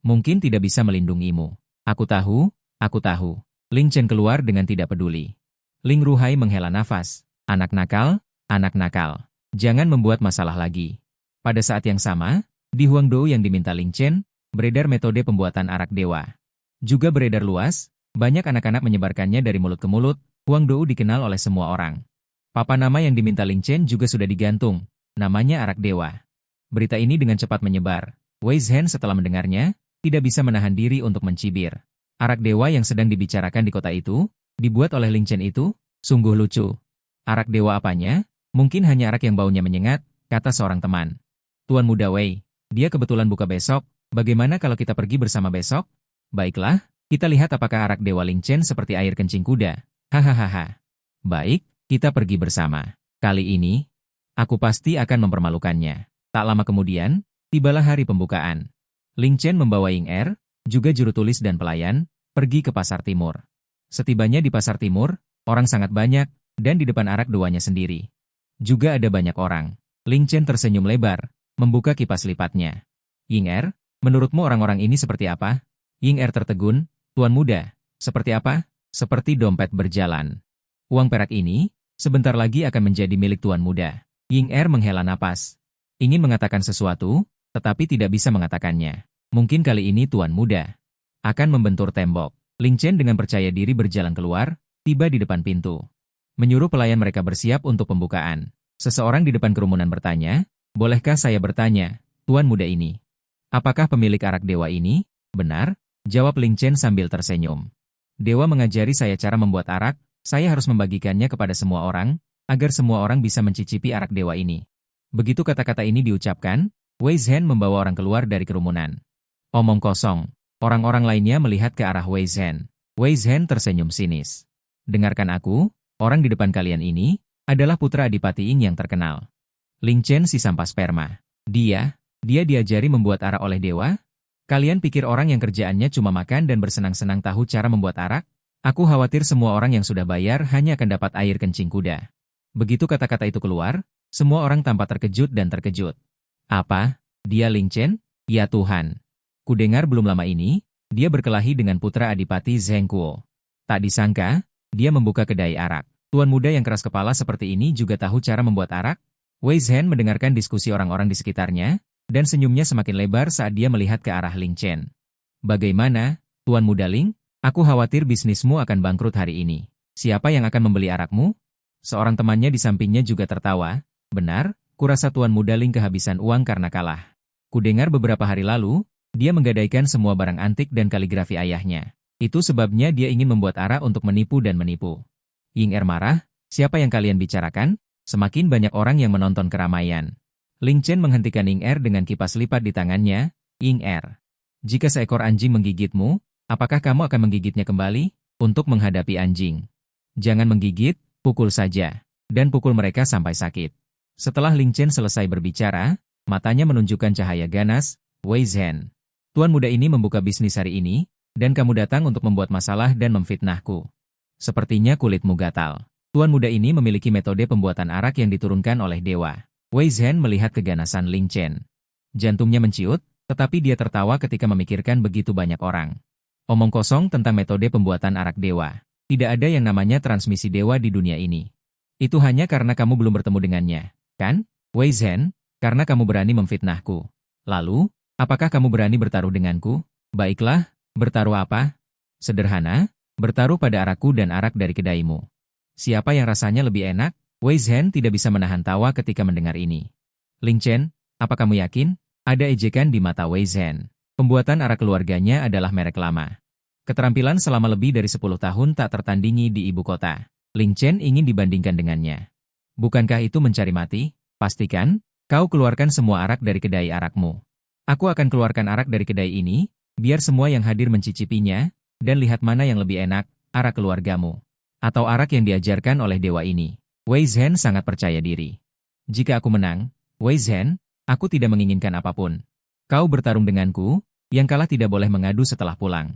A: mungkin tidak bisa melindungimu. Aku tahu, aku tahu." Ling Chen keluar dengan tidak peduli. Ling Ruhai menghela nafas. Anak nakal, jangan membuat masalah lagi." Pada saat yang sama, di Huangdou yang diminta Ling Chen, beredar metode pembuatan arak dewa. Juga beredar luas, banyak anak-anak menyebarkannya dari mulut ke mulut. Huangdou dikenal oleh semua orang. Papan nama yang diminta Ling Chen juga sudah digantung, namanya arak dewa. Berita ini dengan cepat menyebar. Wei Zhen setelah mendengarnya, tidak bisa menahan diri untuk mencibir. Arak dewa yang sedang dibicarakan di kota itu, dibuat oleh Ling Chen itu, sungguh lucu. "Arak dewa apanya? Mungkin hanya arak yang baunya menyengat," kata seorang teman. "Tuan muda Wei, dia kebetulan buka besok, bagaimana kalau kita pergi bersama besok?" "Baiklah, kita lihat apakah arak dewa Ling Chen seperti air kencing kuda." "Hahaha. Baik, kita pergi bersama. Kali ini, aku pasti akan mempermalukannya." Tak lama kemudian, tibalah hari pembukaan. Ling Chen membawa Ying Er, juga juru tulis dan pelayan, pergi ke Pasar Timur. Setibanya di Pasar Timur, orang sangat banyak, dan di depan arak dewanya sendiri juga ada banyak orang. Ling Chen tersenyum lebar, membuka kipas lipatnya. "Ying Er, menurutmu orang-orang ini seperti apa?" Ying Er tertegun. "Tuan muda, seperti apa?" "Seperti dompet berjalan. Uang perak ini, sebentar lagi akan menjadi milik tuan muda." Ying Er menghela napas. Ingin mengatakan sesuatu, tetapi tidak bisa mengatakannya. Mungkin kali ini tuan muda akan membentur tembok. Ling Chen dengan percaya diri berjalan keluar, tiba di depan pintu. Menyuruh pelayan mereka bersiap untuk pembukaan. Seseorang di depan kerumunan bertanya, "Bolehkah saya bertanya, tuan muda ini? Apakah pemilik arak dewa ini?" "Benar," jawab Ling Chen sambil tersenyum. "Dewa mengajari saya cara membuat arak, saya harus membagikannya kepada semua orang, agar semua orang bisa mencicipi arak dewa ini." Begitu kata-kata ini diucapkan, Wei Zhen membawa orang keluar dari kerumunan. Omong kosong. Orang-orang lainnya melihat ke arah Wei Zhen. Wei Zhen tersenyum sinis. "Dengarkan aku, orang di depan kalian ini adalah putra Adipati Ying yang terkenal. Ling Chen si sampah sperma. Dia diajari membuat arak oleh dewa? Kalian pikir orang yang kerjaannya cuma makan dan bersenang-senang tahu cara membuat arak? Aku khawatir semua orang yang sudah bayar hanya akan dapat air kencing kuda." Begitu kata-kata itu keluar, semua orang tampak terkejut dan terkejut. "Apa? Dia Ling Chen? Ya Tuhan. Kudengar belum lama ini, dia berkelahi dengan putra Adipati Zheng Kuo. Tak disangka, dia membuka kedai arak. Tuan muda yang keras kepala seperti ini juga tahu cara membuat arak?" Wei Zhen mendengarkan diskusi orang-orang di sekitarnya, dan senyumnya semakin lebar saat dia melihat ke arah Ling Chen. "Bagaimana, Tuan muda Ling? Aku khawatir bisnismu akan bangkrut hari ini. Siapa yang akan membeli arakmu? Seorang temannya di sampingnya juga tertawa. Benar, kurasa Tuan Muda Ling kehabisan uang karena kalah. Kudengar beberapa hari lalu, dia menggadaikan semua barang antik dan kaligrafi ayahnya. Itu sebabnya dia ingin membuat arak untuk menipu dan menipu. Ying Er marah, siapa yang kalian bicarakan? Semakin banyak orang yang menonton keramaian. Ling Chen menghentikan Ying Er dengan kipas lipat di tangannya. Ying Er, jika seekor anjing menggigitmu, apakah kamu akan menggigitnya kembali? Untuk menghadapi anjing, jangan menggigit, pukul saja. Dan pukul mereka sampai sakit. Setelah Ling Chen selesai berbicara, matanya menunjukkan cahaya ganas. Wei Zhen, Tuan Muda ini membuka bisnis hari ini, dan kamu datang untuk membuat masalah dan memfitnahku. Sepertinya kulitmu gatal. Tuan Muda ini memiliki metode pembuatan arak yang diturunkan oleh dewa. Wei Zhen melihat keganasan Ling Chen. Jantungnya menciut, tetapi dia tertawa ketika memikirkan begitu banyak orang. Omong kosong tentang metode pembuatan arak dewa. Tidak ada yang namanya transmisi dewa di dunia ini. Itu hanya karena kamu belum bertemu dengannya, kan? Wei Zhen, karena kamu berani memfitnahku. Lalu, apakah kamu berani bertaruh denganku? Baiklah, bertaruh apa? Sederhana, bertaruh pada arakku dan arak dari kedaimu. Siapa yang rasanya lebih enak? Wei Zhen tidak bisa menahan tawa ketika mendengar ini. Ling Chen, apa kamu yakin? Ada ejekan di mata Wei Zhen. Pembuatan arak keluarganya adalah merek lama. Keterampilan selama lebih dari 10 tahun tak tertandingi di ibu kota. Ling Chen ingin dibandingkan dengannya. Bukankah itu mencari mati? Pastikan, kau keluarkan semua arak dari kedai arakmu. Aku akan keluarkan arak dari kedai ini, biar semua yang hadir mencicipinya, dan lihat mana yang lebih enak, arak keluargamu. Atau arak yang diajarkan oleh dewa ini. Wei Zhen sangat percaya diri. Jika aku menang, Wei Zhen, aku tidak menginginkan apapun. Kau bertarung denganku, yang kalah tidak boleh mengadu setelah pulang.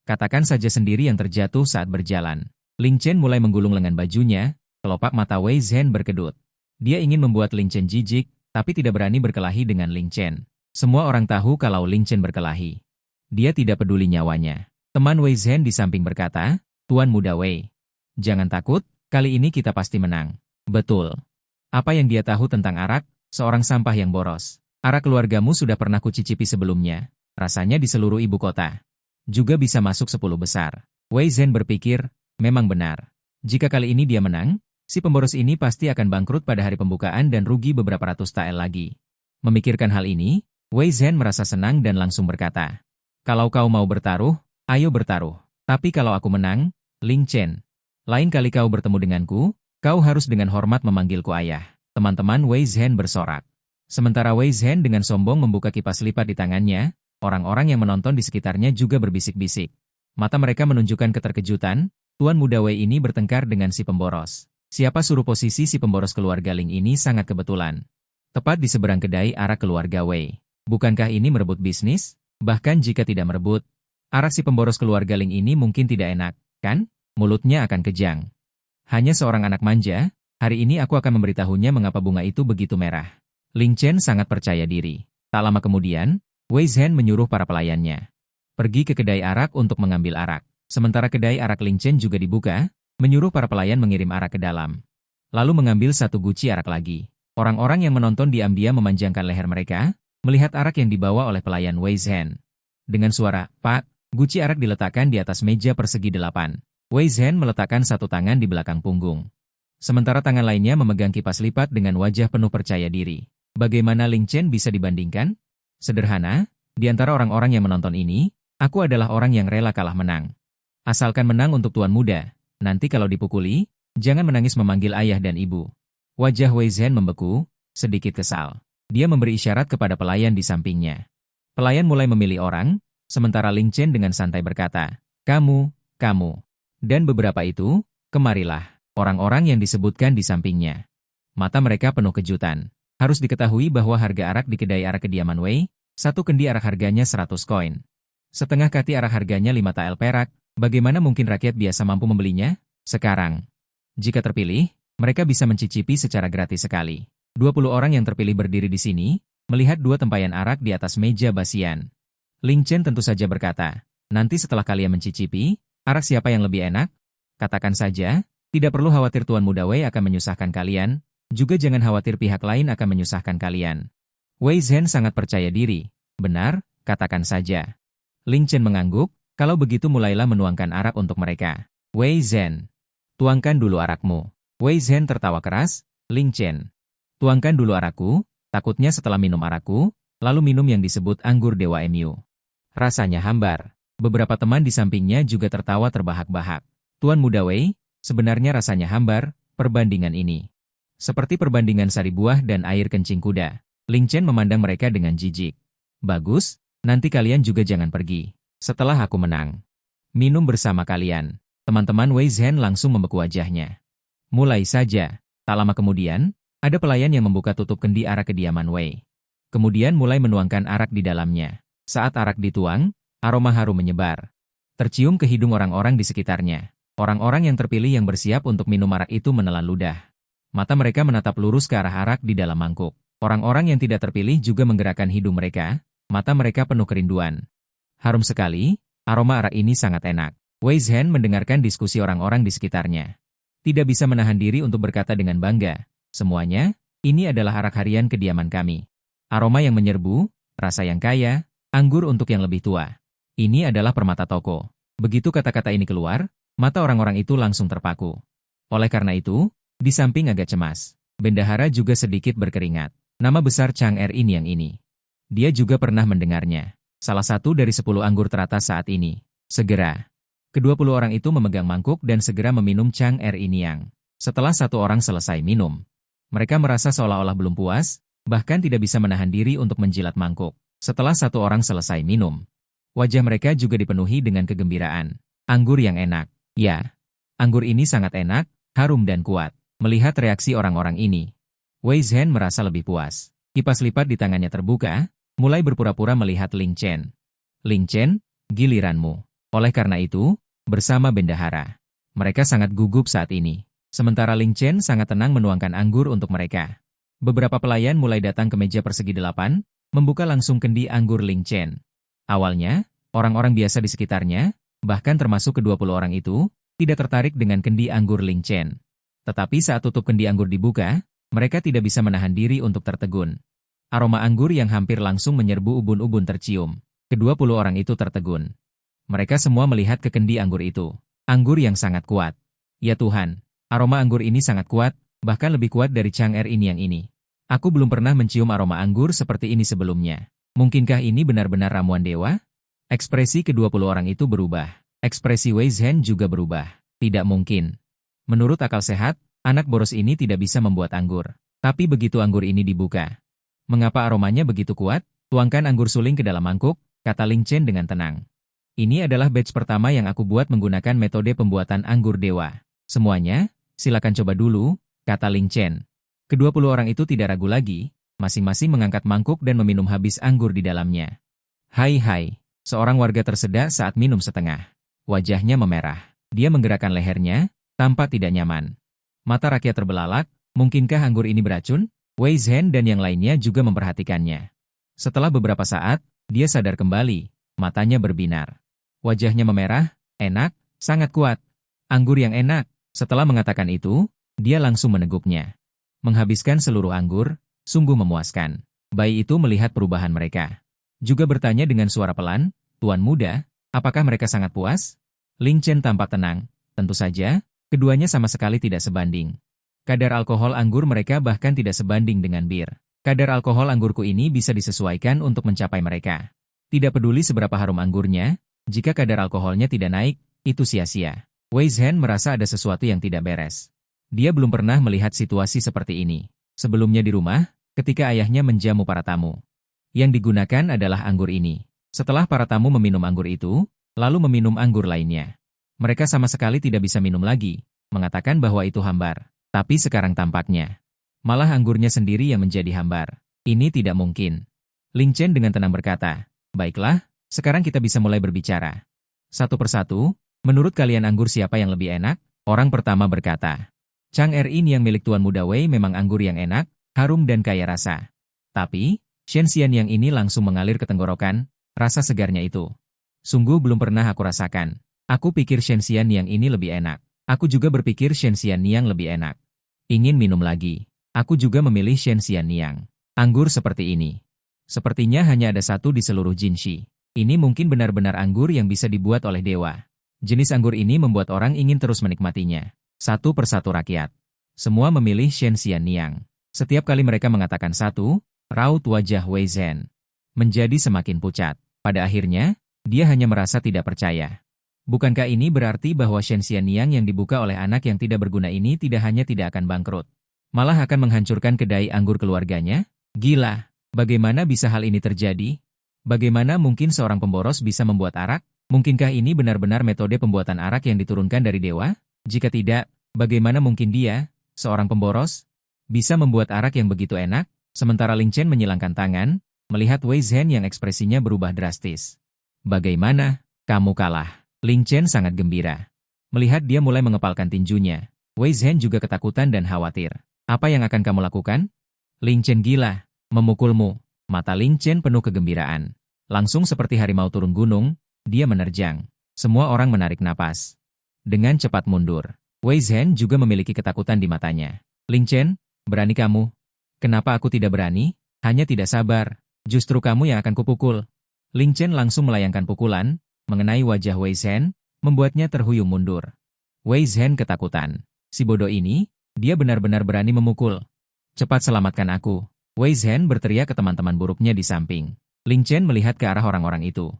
A: Katakan saja sendiri yang terjatuh saat berjalan. Ling Chen mulai menggulung lengan bajunya, kelopak mata Wei Zhen berkedut. Dia ingin membuat Ling Chen jijik, tapi tidak berani berkelahi dengan Ling Chen. Semua orang tahu kalau Ling Chen berkelahi. Dia tidak peduli nyawanya. Teman Wei Zhen di samping berkata, Tuan Muda Wei, jangan takut, kali ini kita pasti menang. Betul. Apa yang dia tahu tentang arak? Seorang sampah yang boros. Arak keluargamu sudah pernah kucicipi sebelumnya. Rasanya di seluruh ibu kota. Juga bisa masuk 10 besar. Wei Zhen berpikir, memang benar. Jika kali ini dia menang, si pemboros ini pasti akan bangkrut pada hari pembukaan dan rugi beberapa ratus tael lagi. Memikirkan hal ini, Wei Zhen merasa senang dan langsung berkata, kalau kau mau bertaruh, ayo bertaruh. Tapi kalau aku menang, Ling Chen, lain kali kau bertemu denganku, kau harus dengan hormat memanggilku ayah. Teman-teman Wei Zhen bersorak. Sementara Wei Zhen dengan sombong membuka kipas lipat di tangannya, orang-orang yang menonton di sekitarnya juga berbisik-bisik. Mata mereka menunjukkan keterkejutan, Tuan Muda Wei ini bertengkar dengan si pemboros. Siapa suruh posisi si pemboros keluarga Ling ini sangat kebetulan. Tepat di seberang kedai arak keluarga Wei. Bukankah ini merebut bisnis? Bahkan jika tidak merebut, arak si pemboros keluarga Ling ini mungkin tidak enak, kan? Mulutnya akan kejang. Hanya seorang anak manja, hari ini aku akan memberitahunya mengapa bunga itu begitu merah. Ling Chen sangat percaya diri. Tak lama kemudian, Wei Zhen menyuruh para pelayannya pergi ke kedai arak untuk mengambil arak. Sementara kedai arak Ling Chen juga dibuka, menyuruh para pelayan mengirim arak ke dalam. Lalu mengambil satu guci arak lagi. Orang-orang yang menonton diam-diam memanjangkan leher mereka, melihat arak yang dibawa oleh pelayan Wei Zhen. Dengan suara, Pak, guci arak diletakkan di atas meja persegi 8. Wei Zhen meletakkan satu tangan di belakang punggung. Sementara tangan lainnya memegang kipas lipat dengan wajah penuh percaya diri. Bagaimana Ling Chen bisa dibandingkan? Sederhana, di antara orang-orang yang menonton ini, aku adalah orang yang rela kalah menang. Asalkan menang untuk Tuan Muda, nanti kalau dipukuli, jangan menangis memanggil ayah dan ibu. Wajah Wei Zhen membeku, sedikit kesal. Dia memberi isyarat kepada pelayan di sampingnya. Pelayan mulai memilih orang, sementara Ling Chen dengan santai berkata, kamu, dan beberapa itu, kemarilah. Orang-orang yang disebutkan di sampingnya. Mata mereka penuh kejutan. Harus diketahui bahwa harga arak di kedai arak kediaman Wei, satu kendi arak harganya 100 koin. Setengah kati arak harganya 5 tael perak, bagaimana mungkin rakyat biasa mampu membelinya? Sekarang, jika terpilih, mereka bisa mencicipi secara gratis sekali. 20 orang yang terpilih berdiri di sini, melihat 2 tempayan arak di atas meja basian. Ling Chen tentu saja berkata, nanti setelah kalian mencicipi, arak siapa yang lebih enak? Katakan saja, tidak perlu khawatir Tuan Muda Wei akan menyusahkan kalian, juga jangan khawatir pihak lain akan menyusahkan kalian. Wei Zhen sangat percaya diri. Benar, katakan saja. Ling Chen mengangguk, Kalau begitu mulailah menuangkan arak untuk mereka. Wei Zhen, tuangkan dulu arakmu. Wei Zhen tertawa keras. Ling Chen, tuangkan dulu arakku, takutnya setelah minum arakku, lalu minum yang disebut anggur dewa MU. Rasanya hambar. Beberapa teman di sampingnya juga tertawa terbahak-bahak. Tuan Muda Wei, sebenarnya rasanya hambar, perbandingan ini. Seperti perbandingan sari buah dan air kencing kuda. Ling Chen memandang mereka dengan jijik. Bagus, nanti kalian juga jangan pergi. Setelah aku menang. Minum bersama kalian. Teman-teman Wei Zhen langsung membeku wajahnya. Mulai saja. Tak lama kemudian, ada pelayan yang membuka tutup kendi arak kediaman Wei. Kemudian mulai menuangkan arak di dalamnya. Saat arak dituang, aroma harum menyebar. Tercium ke hidung orang-orang di sekitarnya. Orang-orang yang terpilih yang bersiap untuk minum arak itu menelan ludah. Mata mereka menatap lurus ke arah arak di dalam mangkuk. Orang-orang yang tidak terpilih juga menggerakkan hidung mereka, mata mereka penuh kerinduan. Harum sekali, aroma arak ini sangat enak. Wei Zhen mendengarkan diskusi orang-orang di sekitarnya. Tidak bisa menahan diri untuk berkata dengan bangga, semuanya, ini adalah arak harian kediaman kami. Aroma yang menyerbu, rasa yang kaya, anggur untuk yang lebih tua. Ini adalah permata toko. Begitu kata-kata ini keluar, mata orang-orang itu langsung terpaku. Oleh karena itu, di samping agak cemas, bendahara juga sedikit berkeringat. Nama besar Chang Er ini yang ini. Dia juga pernah mendengarnya. Salah satu dari 10 anggur teratas saat ini. Segera. Ke-20 orang itu memegang mangkuk dan segera meminum Chang Er ini yang. Setelah satu orang selesai minum, mereka merasa seolah-olah belum puas, bahkan tidak bisa menahan diri untuk menjilat mangkuk. Setelah satu orang selesai minum, wajah mereka juga dipenuhi dengan kegembiraan. Anggur yang enak. Ya, anggur ini sangat enak, harum dan kuat. Melihat reaksi orang-orang ini, Wei Zhen merasa lebih puas. Kipas lipat di tangannya terbuka, mulai berpura-pura melihat Ling Chen. Ling Chen, giliranmu. Oleh karena itu, bersama bendahara, mereka sangat gugup saat ini. Sementara Ling Chen sangat tenang menuangkan anggur untuk mereka. Beberapa pelayan mulai datang ke meja persegi 8, membuka langsung kendi anggur Ling Chen. Awalnya, orang-orang biasa di sekitarnya, bahkan termasuk ke-20 orang itu, tidak tertarik dengan kendi anggur Ling Chen. Tetapi saat tutup kendi anggur dibuka, mereka tidak bisa menahan diri untuk tertegun. Aroma anggur yang hampir langsung menyerbu ubun-ubun tercium. Ke-20 orang itu tertegun. Mereka semua melihat ke kendi anggur itu. Anggur yang sangat kuat. Ya Tuhan, aroma anggur ini sangat kuat, bahkan lebih kuat dari Chang Er ini yang ini. Aku belum pernah mencium aroma anggur seperti ini sebelumnya. Mungkinkah ini benar-benar ramuan dewa? Ekspresi ke-20 orang itu berubah. Ekspresi Wei Zhen juga berubah. Tidak mungkin. Menurut akal sehat, anak boros ini tidak bisa membuat anggur. Tapi begitu anggur ini dibuka. Mengapa aromanya begitu kuat? Tuangkan anggur suling ke dalam mangkuk, kata Ling Chen dengan tenang. Ini adalah batch pertama yang aku buat menggunakan metode pembuatan anggur dewa. Semuanya, silakan coba dulu, kata Ling Chen. Ke-20 orang itu tidak ragu lagi, masing-masing mengangkat mangkuk dan meminum habis anggur di dalamnya. Hai, seorang warga tersedak saat minum setengah. Wajahnya memerah. Dia menggerakkan lehernya, tampak tidak nyaman. Mata rakyat terbelalak, mungkinkah anggur ini beracun? Wei Zhen dan yang lainnya juga memperhatikannya. Setelah beberapa saat, dia sadar kembali, matanya berbinar. Wajahnya memerah, enak, sangat kuat. Anggur yang enak. Setelah mengatakan itu, dia langsung meneguknya. Menghabiskan seluruh anggur, sungguh memuaskan. Bayi itu melihat perubahan mereka. Juga bertanya dengan suara pelan, Tuan Muda, apakah mereka sangat puas? Ling Chen tampak tenang. Tentu saja, keduanya sama sekali tidak sebanding. Kadar alkohol anggur mereka bahkan tidak sebanding dengan bir. Kadar alkohol anggurku ini bisa disesuaikan untuk mencapai mereka. Tidak peduli seberapa harum anggurnya, jika kadar alkoholnya tidak naik, itu sia-sia. Wei Zhen merasa ada sesuatu yang tidak beres. Dia belum pernah melihat situasi seperti ini. Sebelumnya di rumah, ketika ayahnya menjamu para tamu. Yang digunakan adalah anggur ini. Setelah para tamu meminum anggur itu, lalu meminum anggur lainnya. Mereka sama sekali tidak bisa minum lagi, mengatakan bahwa itu hambar. Tapi sekarang tampaknya, malah anggurnya sendiri yang menjadi hambar. Ini tidak mungkin. Ling Chen dengan tenang berkata, baiklah, sekarang kita bisa mulai berbicara. Satu persatu, menurut kalian anggur siapa yang lebih enak? Orang pertama berkata, Chang Er ini yang milik Tuan Muda Wei memang anggur yang enak, harum dan kaya rasa. Tapi, Shen Xian yang ini langsung mengalir ke tenggorokan, rasa segarnya itu. Sungguh belum pernah aku rasakan. Aku pikir Shen Xian yang ini lebih enak. Aku juga berpikir Shen Xian yang lebih enak. Ingin minum lagi. Aku juga memilih Shen Xian yang. Anggur seperti ini. Sepertinya hanya ada satu di seluruh Jinshi. Ini mungkin benar-benar anggur yang bisa dibuat oleh dewa. Jenis anggur ini membuat orang ingin terus menikmatinya. Satu persatu rakyat. Semua memilih Shen Xianniang. Setiap kali mereka mengatakan satu, raut wajah Wei Zhen menjadi semakin pucat. Pada akhirnya, dia hanya merasa tidak percaya. Bukankah ini berarti bahwa Shen Xianniang yang dibuka oleh anak yang tidak berguna ini tidak hanya tidak akan bangkrut, malah akan menghancurkan kedai anggur keluarganya? Gila, bagaimana bisa hal ini terjadi? Bagaimana mungkin seorang pemboros bisa membuat arak? Mungkinkah ini benar-benar metode pembuatan arak yang diturunkan dari dewa? Jika tidak, bagaimana mungkin dia, seorang pemboros, bisa membuat arak yang begitu enak? Sementara Ling Chen menyilangkan tangan, melihat Wei Zhen yang ekspresinya berubah drastis. Bagaimana? Kamu kalah. Ling Chen sangat gembira. Melihat dia mulai mengepalkan tinjunya, Wei Zhen juga ketakutan dan khawatir. Apa yang akan kamu lakukan? Ling Chen gila, memukulmu. Mata Ling Chen penuh kegembiraan. Langsung seperti harimau turun gunung, dia menerjang. Semua orang menarik napas. Dengan cepat mundur. Wei Zhen juga memiliki ketakutan di matanya. Ling Chen, berani kamu? Kenapa aku tidak berani? Hanya tidak sabar. Justru kamu yang akan kupukul. Ling Chen langsung melayangkan pukulan, mengenai wajah Wei Zhen, membuatnya terhuyung mundur. Wei Zhen ketakutan. Si bodoh ini, dia benar-benar berani memukul. Cepat selamatkan aku. Wei Zhen berteriak ke teman-teman buruknya di samping. Ling Chen melihat ke arah orang-orang itu.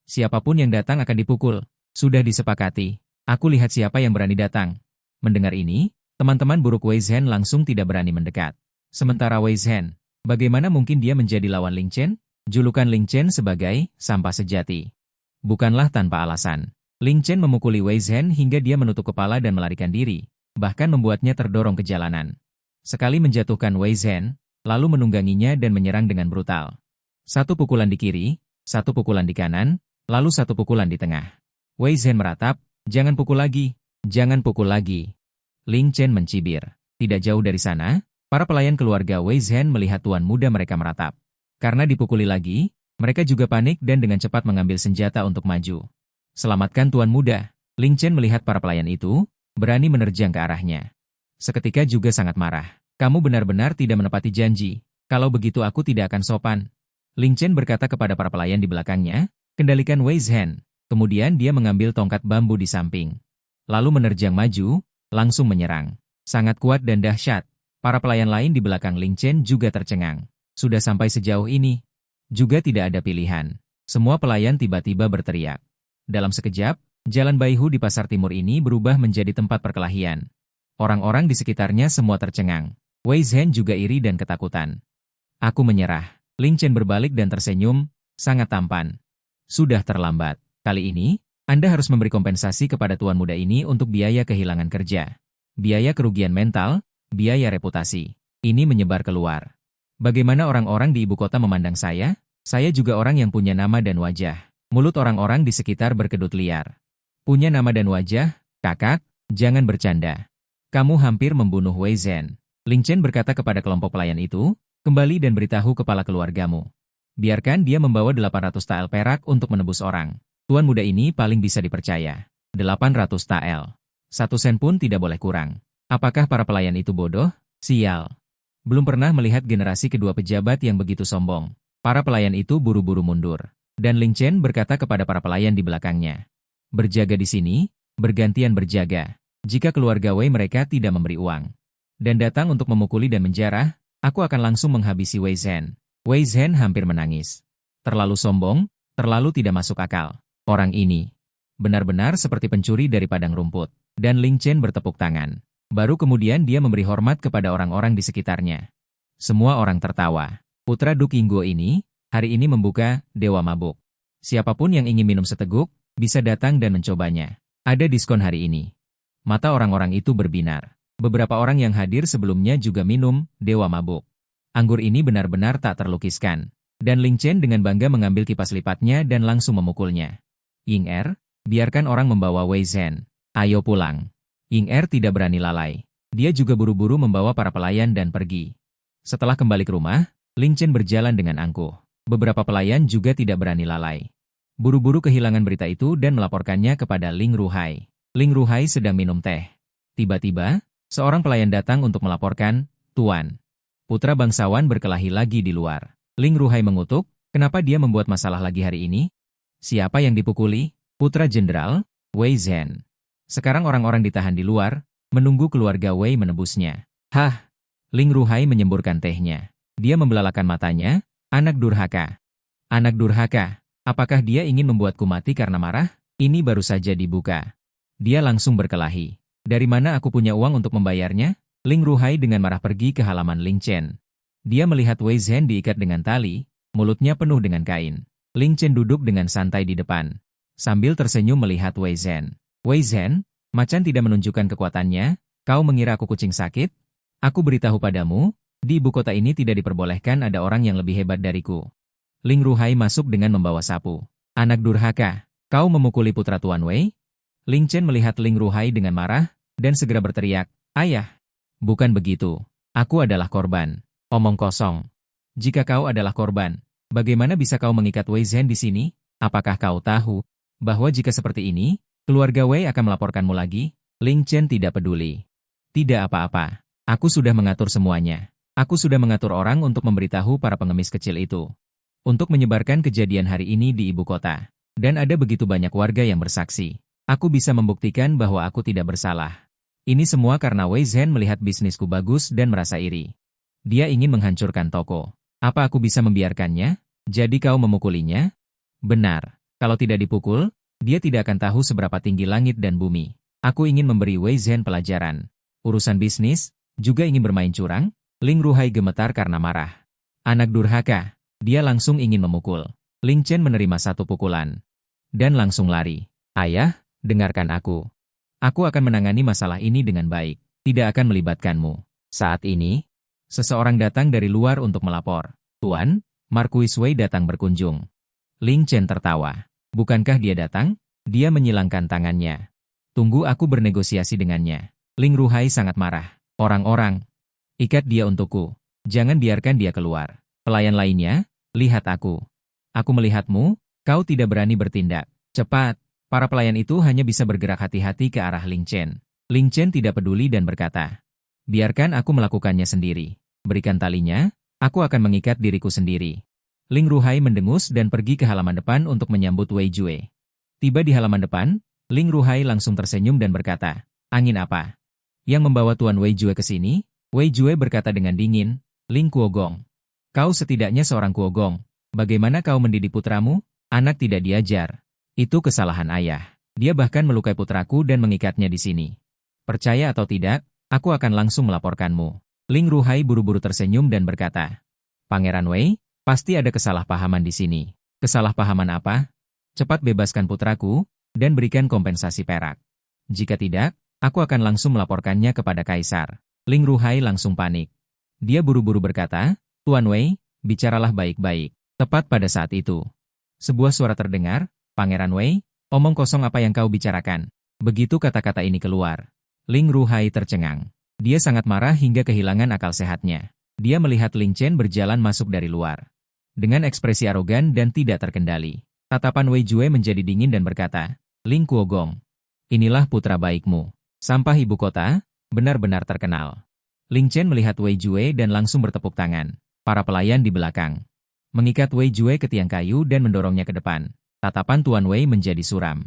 A: Siapapun yang datang akan dipukul. Sudah disepakati. Aku lihat siapa yang berani datang. Mendengar ini, teman-teman buruk Wei Zhen langsung tidak berani mendekat. Sementara Wei Zhen, bagaimana mungkin dia menjadi lawan Ling Chen? Julukan Ling Chen sebagai sampah sejati bukanlah tanpa alasan. Ling Chen memukuli Wei Zhen hingga dia menutup kepala dan melarikan diri, bahkan membuatnya terdorong ke jalanan. Sekali menjatuhkan Wei Zhen, lalu menungganginya dan menyerang dengan brutal. Satu pukulan di kiri, satu pukulan di kanan, lalu satu pukulan di tengah. Wei Zhen meratap, jangan pukul lagi, jangan pukul lagi. Ling Chen mencibir. Tidak jauh dari sana, para pelayan keluarga Wei Zhen melihat tuan muda mereka meratap. Karena dipukuli lagi, mereka juga panik dan dengan cepat mengambil senjata untuk maju. Selamatkan tuan muda. Ling Chen melihat para pelayan itu, berani menerjang ke arahnya. Seketika juga sangat marah. Kamu benar-benar tidak menepati janji. Kalau begitu aku tidak akan sopan. Ling Chen berkata kepada para pelayan di belakangnya, kendalikan Wei Zhen. Kemudian dia mengambil tongkat bambu di samping. Lalu menerjang maju, langsung menyerang. Sangat kuat dan dahsyat. Para pelayan lain di belakang Ling Chen juga tercengang. Sudah sampai sejauh ini. Juga tidak ada pilihan. Semua pelayan tiba-tiba berteriak. Dalam sekejap, Jalan Baihu di Pasar Timur ini berubah menjadi tempat perkelahian. Orang-orang di sekitarnya semua tercengang. Wei Zhen juga iri dan ketakutan. Aku menyerah. Ling Chen berbalik dan tersenyum, sangat tampan. Sudah terlambat. Kali ini, Anda harus memberi kompensasi kepada tuan muda ini untuk biaya kehilangan kerja. Biaya kerugian mental, biaya reputasi. Ini menyebar keluar. Bagaimana orang-orang di ibu kota memandang saya? Saya juga orang yang punya nama dan wajah. Mulut orang-orang di sekitar berkedut liar. Punya nama dan wajah, kakak, jangan bercanda. Kamu hampir membunuh Wei Zhen. Ling Chen berkata kepada kelompok pelayan itu, kembali dan beritahu kepala keluargamu. Biarkan dia membawa 800 tael perak untuk menebus orang. Tuan muda ini paling bisa dipercaya. 800 tael. 1 sen pun tidak boleh kurang. Apakah para pelayan itu bodoh? Sial. Belum pernah melihat generasi kedua pejabat yang begitu sombong. Para pelayan itu buru-buru mundur. Dan Ling Chen berkata kepada para pelayan di belakangnya. Berjaga di sini, bergantian berjaga. Jika keluarga Wei mereka tidak memberi uang dan datang untuk memukuli dan menjarah, aku akan langsung menghabisi Wei Zhen. Wei Zhen hampir menangis. Terlalu sombong, terlalu tidak masuk akal. Orang ini benar-benar seperti pencuri dari padang rumput. Dan Ling Chen bertepuk tangan. Baru kemudian dia memberi hormat kepada orang-orang di sekitarnya. Semua orang tertawa. Putra Du Qingguo ini, hari ini membuka Dewa Mabuk. Siapapun yang ingin minum seteguk, bisa datang dan mencobanya. Ada diskon hari ini. Mata orang-orang itu berbinar. Beberapa orang yang hadir sebelumnya juga minum Dewa Mabuk. Anggur ini benar-benar tak terlukiskan. Dan Ling Chen dengan bangga mengambil kipas lipatnya dan langsung memukulnya. Ying Er, biarkan orang membawa Wei Zhen. Ayo pulang. Ying Er tidak berani lalai. Dia juga buru-buru membawa para pelayan dan pergi. Setelah kembali ke rumah, Ling Chen berjalan dengan angkuh. Beberapa pelayan juga tidak berani lalai. Buru-buru kehilangan berita itu dan melaporkannya kepada Ling Ruhai. Ling Ruhai sedang minum teh. Tiba-tiba, seorang pelayan datang untuk melaporkan, Tuan, putra bangsawan berkelahi lagi di luar. Ling Ruhai mengutuk, kenapa dia membuat masalah lagi hari ini? Siapa yang dipukuli? Putra Jenderal, Wei Zhen. Sekarang orang-orang ditahan di luar, menunggu keluarga Wei menebusnya. Hah! Ling Ruhai menyemburkan tehnya. Dia membelalakan matanya, anak durhaka. Anak durhaka, apakah dia ingin membuatku mati karena marah? Ini baru saja dibuka. Dia langsung berkelahi. Dari mana aku punya uang untuk membayarnya? Ling Ruhai dengan marah pergi ke halaman Ling Chen. Dia melihat Wei Zhen diikat dengan tali, mulutnya penuh dengan kain. Ling Chen duduk dengan santai di depan, sambil tersenyum melihat Wei Zhen. Wei Zhen, macan tidak menunjukkan kekuatannya, kau mengira aku kucing sakit? Aku beritahu padamu, di ibu kota ini tidak diperbolehkan ada orang yang lebih hebat dariku. Ling Ruhai masuk dengan membawa sapu. Anak durhaka, kau memukuli putra Tuan Wei? Ling Chen melihat Ling Ruhai dengan marah, dan segera berteriak, ayah. Bukan begitu, aku adalah korban. Omong kosong. Jika kau adalah korban, bagaimana bisa kau mengikat Wei Zhen di sini? Apakah kau tahu bahwa jika seperti ini, keluarga Wei akan melaporkanmu lagi? Ling Chen tidak peduli. Tidak apa-apa. Aku sudah mengatur semuanya. Aku sudah mengatur orang untuk memberitahu para pengemis kecil itu. Untuk menyebarkan kejadian hari ini di ibu kota. Dan ada begitu banyak warga yang bersaksi. Aku bisa membuktikan bahwa aku tidak bersalah. Ini semua karena Wei Zhen melihat bisnisku bagus dan merasa iri. Dia ingin menghancurkan toko. Apa aku bisa membiarkannya? Jadi kau memukulinya? Benar. Kalau tidak dipukul, dia tidak akan tahu seberapa tinggi langit dan bumi. Aku ingin memberi Wei Zhen pelajaran. Urusan bisnis, juga ingin bermain curang? Ling Ruhai gemetar karena marah. Anak durhaka. Dia langsung ingin memukul. Ling Chen menerima satu pukulan. Dan langsung lari. Ayah, dengarkan aku. Aku akan menangani masalah ini dengan baik. Tidak akan melibatkanmu. Saat ini, seseorang datang dari luar untuk melapor. Tuan, Marquis Wei datang berkunjung. Ling Chen tertawa. Bukankah dia datang? Dia menyilangkan tangannya. Tunggu aku bernegosiasi dengannya. Ling Ruhai sangat marah. Orang-orang, ikat dia untukku. Jangan biarkan dia keluar. Pelayan lainnya, lihat aku. Aku melihatmu, kau tidak berani bertindak. Cepat. Para pelayan itu hanya bisa bergerak hati-hati ke arah Ling Chen. Ling Chen tidak peduli dan berkata, biarkan aku melakukannya sendiri. Berikan talinya, aku akan mengikat diriku sendiri. Ling Ruhai mendengus dan pergi ke halaman depan untuk menyambut Wei Jue. Tiba di halaman depan, Ling Ruhai langsung tersenyum dan berkata, angin apa? Yang membawa Tuan Wei Jue ke sini? Wei Jue berkata dengan dingin, Ling Kuogong. Kau setidaknya seorang Kuogong. Bagaimana kau mendidik putramu? Anak tidak diajar. Itu kesalahan ayah. Dia bahkan melukai putraku dan mengikatnya di sini. Percaya atau tidak, aku akan langsung melaporkanmu. Ling Ruhai buru-buru tersenyum dan berkata, Pangeran Wei, pasti ada kesalahpahaman di sini. Kesalahpahaman apa? Cepat bebaskan putraku, dan berikan kompensasi perak. Jika tidak, aku akan langsung melaporkannya kepada Kaisar. Ling Ruhai langsung panik. Dia buru-buru berkata, Tuan Wei, bicaralah baik-baik. Tepat pada saat itu, sebuah suara terdengar, Pangeran Wei, omong kosong apa yang kau bicarakan? Begitu kata-kata ini keluar, Ling Ruhai tercengang. Dia sangat marah hingga kehilangan akal sehatnya. Dia melihat Ling Chen berjalan masuk dari luar. Dengan ekspresi arogan dan tidak terkendali. Tatapan Wei Jue menjadi dingin dan berkata, Ling Kuogong, inilah putra baikmu. Sampah ibu kota, benar-benar terkenal. Ling Chen melihat Wei Jue dan langsung bertepuk tangan. Para pelayan di belakang mengikat Wei Jue ke tiang kayu dan mendorongnya ke depan. Tatapan Tuan Wei menjadi suram.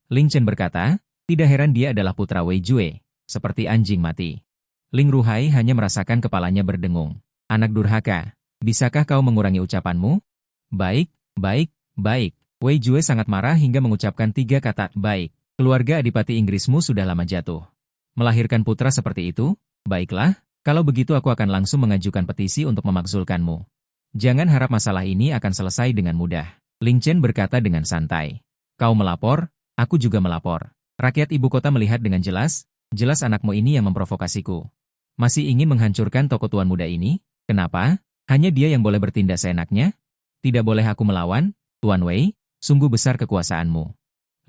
A: Ling Chen berkata, tidak heran dia adalah putra Wei Jue, seperti anjing mati. Ling Ruhai hanya merasakan kepalanya berdengung. Anak durhaka, bisakah kau mengurangi ucapanmu? Baik, baik, baik. Wei Jue sangat marah hingga mengucapkan 3 kata, baik. Keluarga adipati Inggrismu sudah lama jatuh. Melahirkan putra seperti itu? Baiklah, kalau begitu aku akan langsung mengajukan petisi untuk memakzulkanmu. Jangan harap masalah ini akan selesai dengan mudah. Ling Chen berkata dengan santai. Kau melapor, aku juga melapor. Rakyat ibu kota melihat dengan jelas anakmu ini yang memprovokasiku. Masih ingin menghancurkan toko tuan muda ini? Kenapa? Hanya dia yang boleh bertindak seenaknya? Tidak boleh aku melawan? Tuan Wei, sungguh besar kekuasaanmu.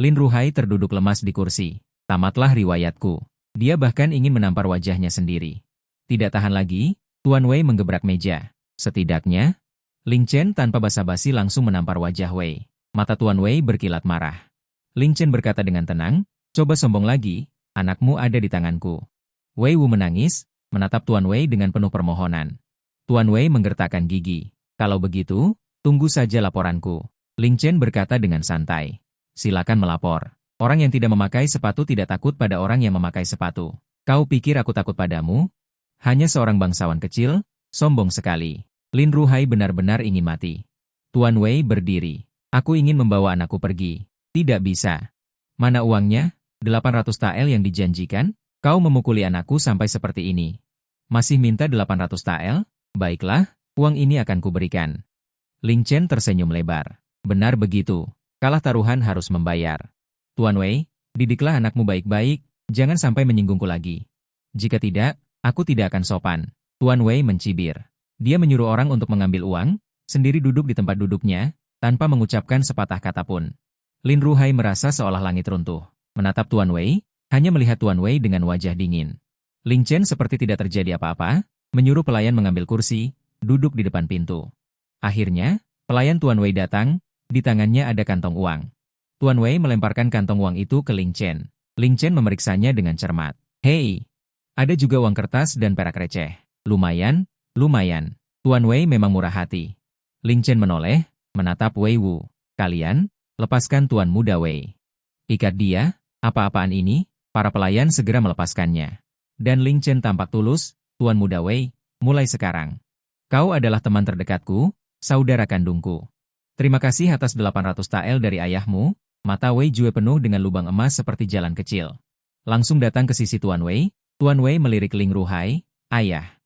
A: Lin Ruhai terduduk lemas di kursi. Tamatlah riwayatku. Dia bahkan ingin menampar wajahnya sendiri. Tidak tahan lagi, Tuan Wei menggebrak meja. Setidaknya, Ling Chen tanpa basa-basi langsung menampar wajah Wei. Mata Tuan Wei berkilat marah. Ling Chen berkata dengan tenang, coba sombong lagi, anakmu ada di tanganku. Wei Wu menangis, menatap Tuan Wei dengan penuh permohonan. Tuan Wei menggertakkan gigi. Kalau begitu, tunggu saja laporanku. Ling Chen berkata dengan santai. Silakan melapor. Orang yang tidak memakai sepatu tidak takut pada orang yang memakai sepatu. Kau pikir aku takut padamu? Hanya seorang bangsawan kecil, sombong sekali. Lin Ruhai benar-benar ingin mati. Tuan Wei berdiri. Aku ingin membawa anakku pergi. Tidak bisa. Mana uangnya? 800 tael yang dijanjikan? Kau memukuli anakku sampai seperti ini. Masih minta 800 tael? Baiklah, uang ini akan kuberikan. Ling Chen tersenyum lebar. Benar begitu. Kalah taruhan harus membayar. Tuan Wei, didiklah anakmu baik-baik, jangan sampai menyinggungku lagi. Jika tidak, aku tidak akan sopan. Tuan Wei mencibir. Dia menyuruh orang untuk mengambil uang, sendiri duduk di tempat duduknya, tanpa mengucapkan sepatah kata pun. Lin Ruhai merasa seolah langit runtuh. Menatap Tuan Wei, hanya melihat Tuan Wei dengan wajah dingin. Ling Chen seperti tidak terjadi apa-apa, menyuruh pelayan mengambil kursi, duduk di depan pintu. Akhirnya, pelayan Tuan Wei datang, di tangannya ada kantong uang. Tuan Wei melemparkan kantong uang itu ke Ling Chen. Ling Chen memeriksanya dengan cermat. Hei, ada juga uang kertas dan perak receh. Lumayan, lumayan. Tuan Wei memang murah hati. Ling Chen menoleh, menatap Wei Wu. Kalian, lepaskan Tuan Muda Wei. Ikat dia, apa-apaan ini? Para pelayan segera melepaskannya. Dan Ling Chen tampak tulus, Tuan Muda Wei, mulai sekarang. Kau adalah teman terdekatku, saudara kandungku. Terima kasih atas 800 tael dari ayahmu. Mata Wei Jue penuh dengan lubang emas seperti jalan kecil. Langsung datang ke sisi Tuan Wei melirik Ling Ruhai, Ayah.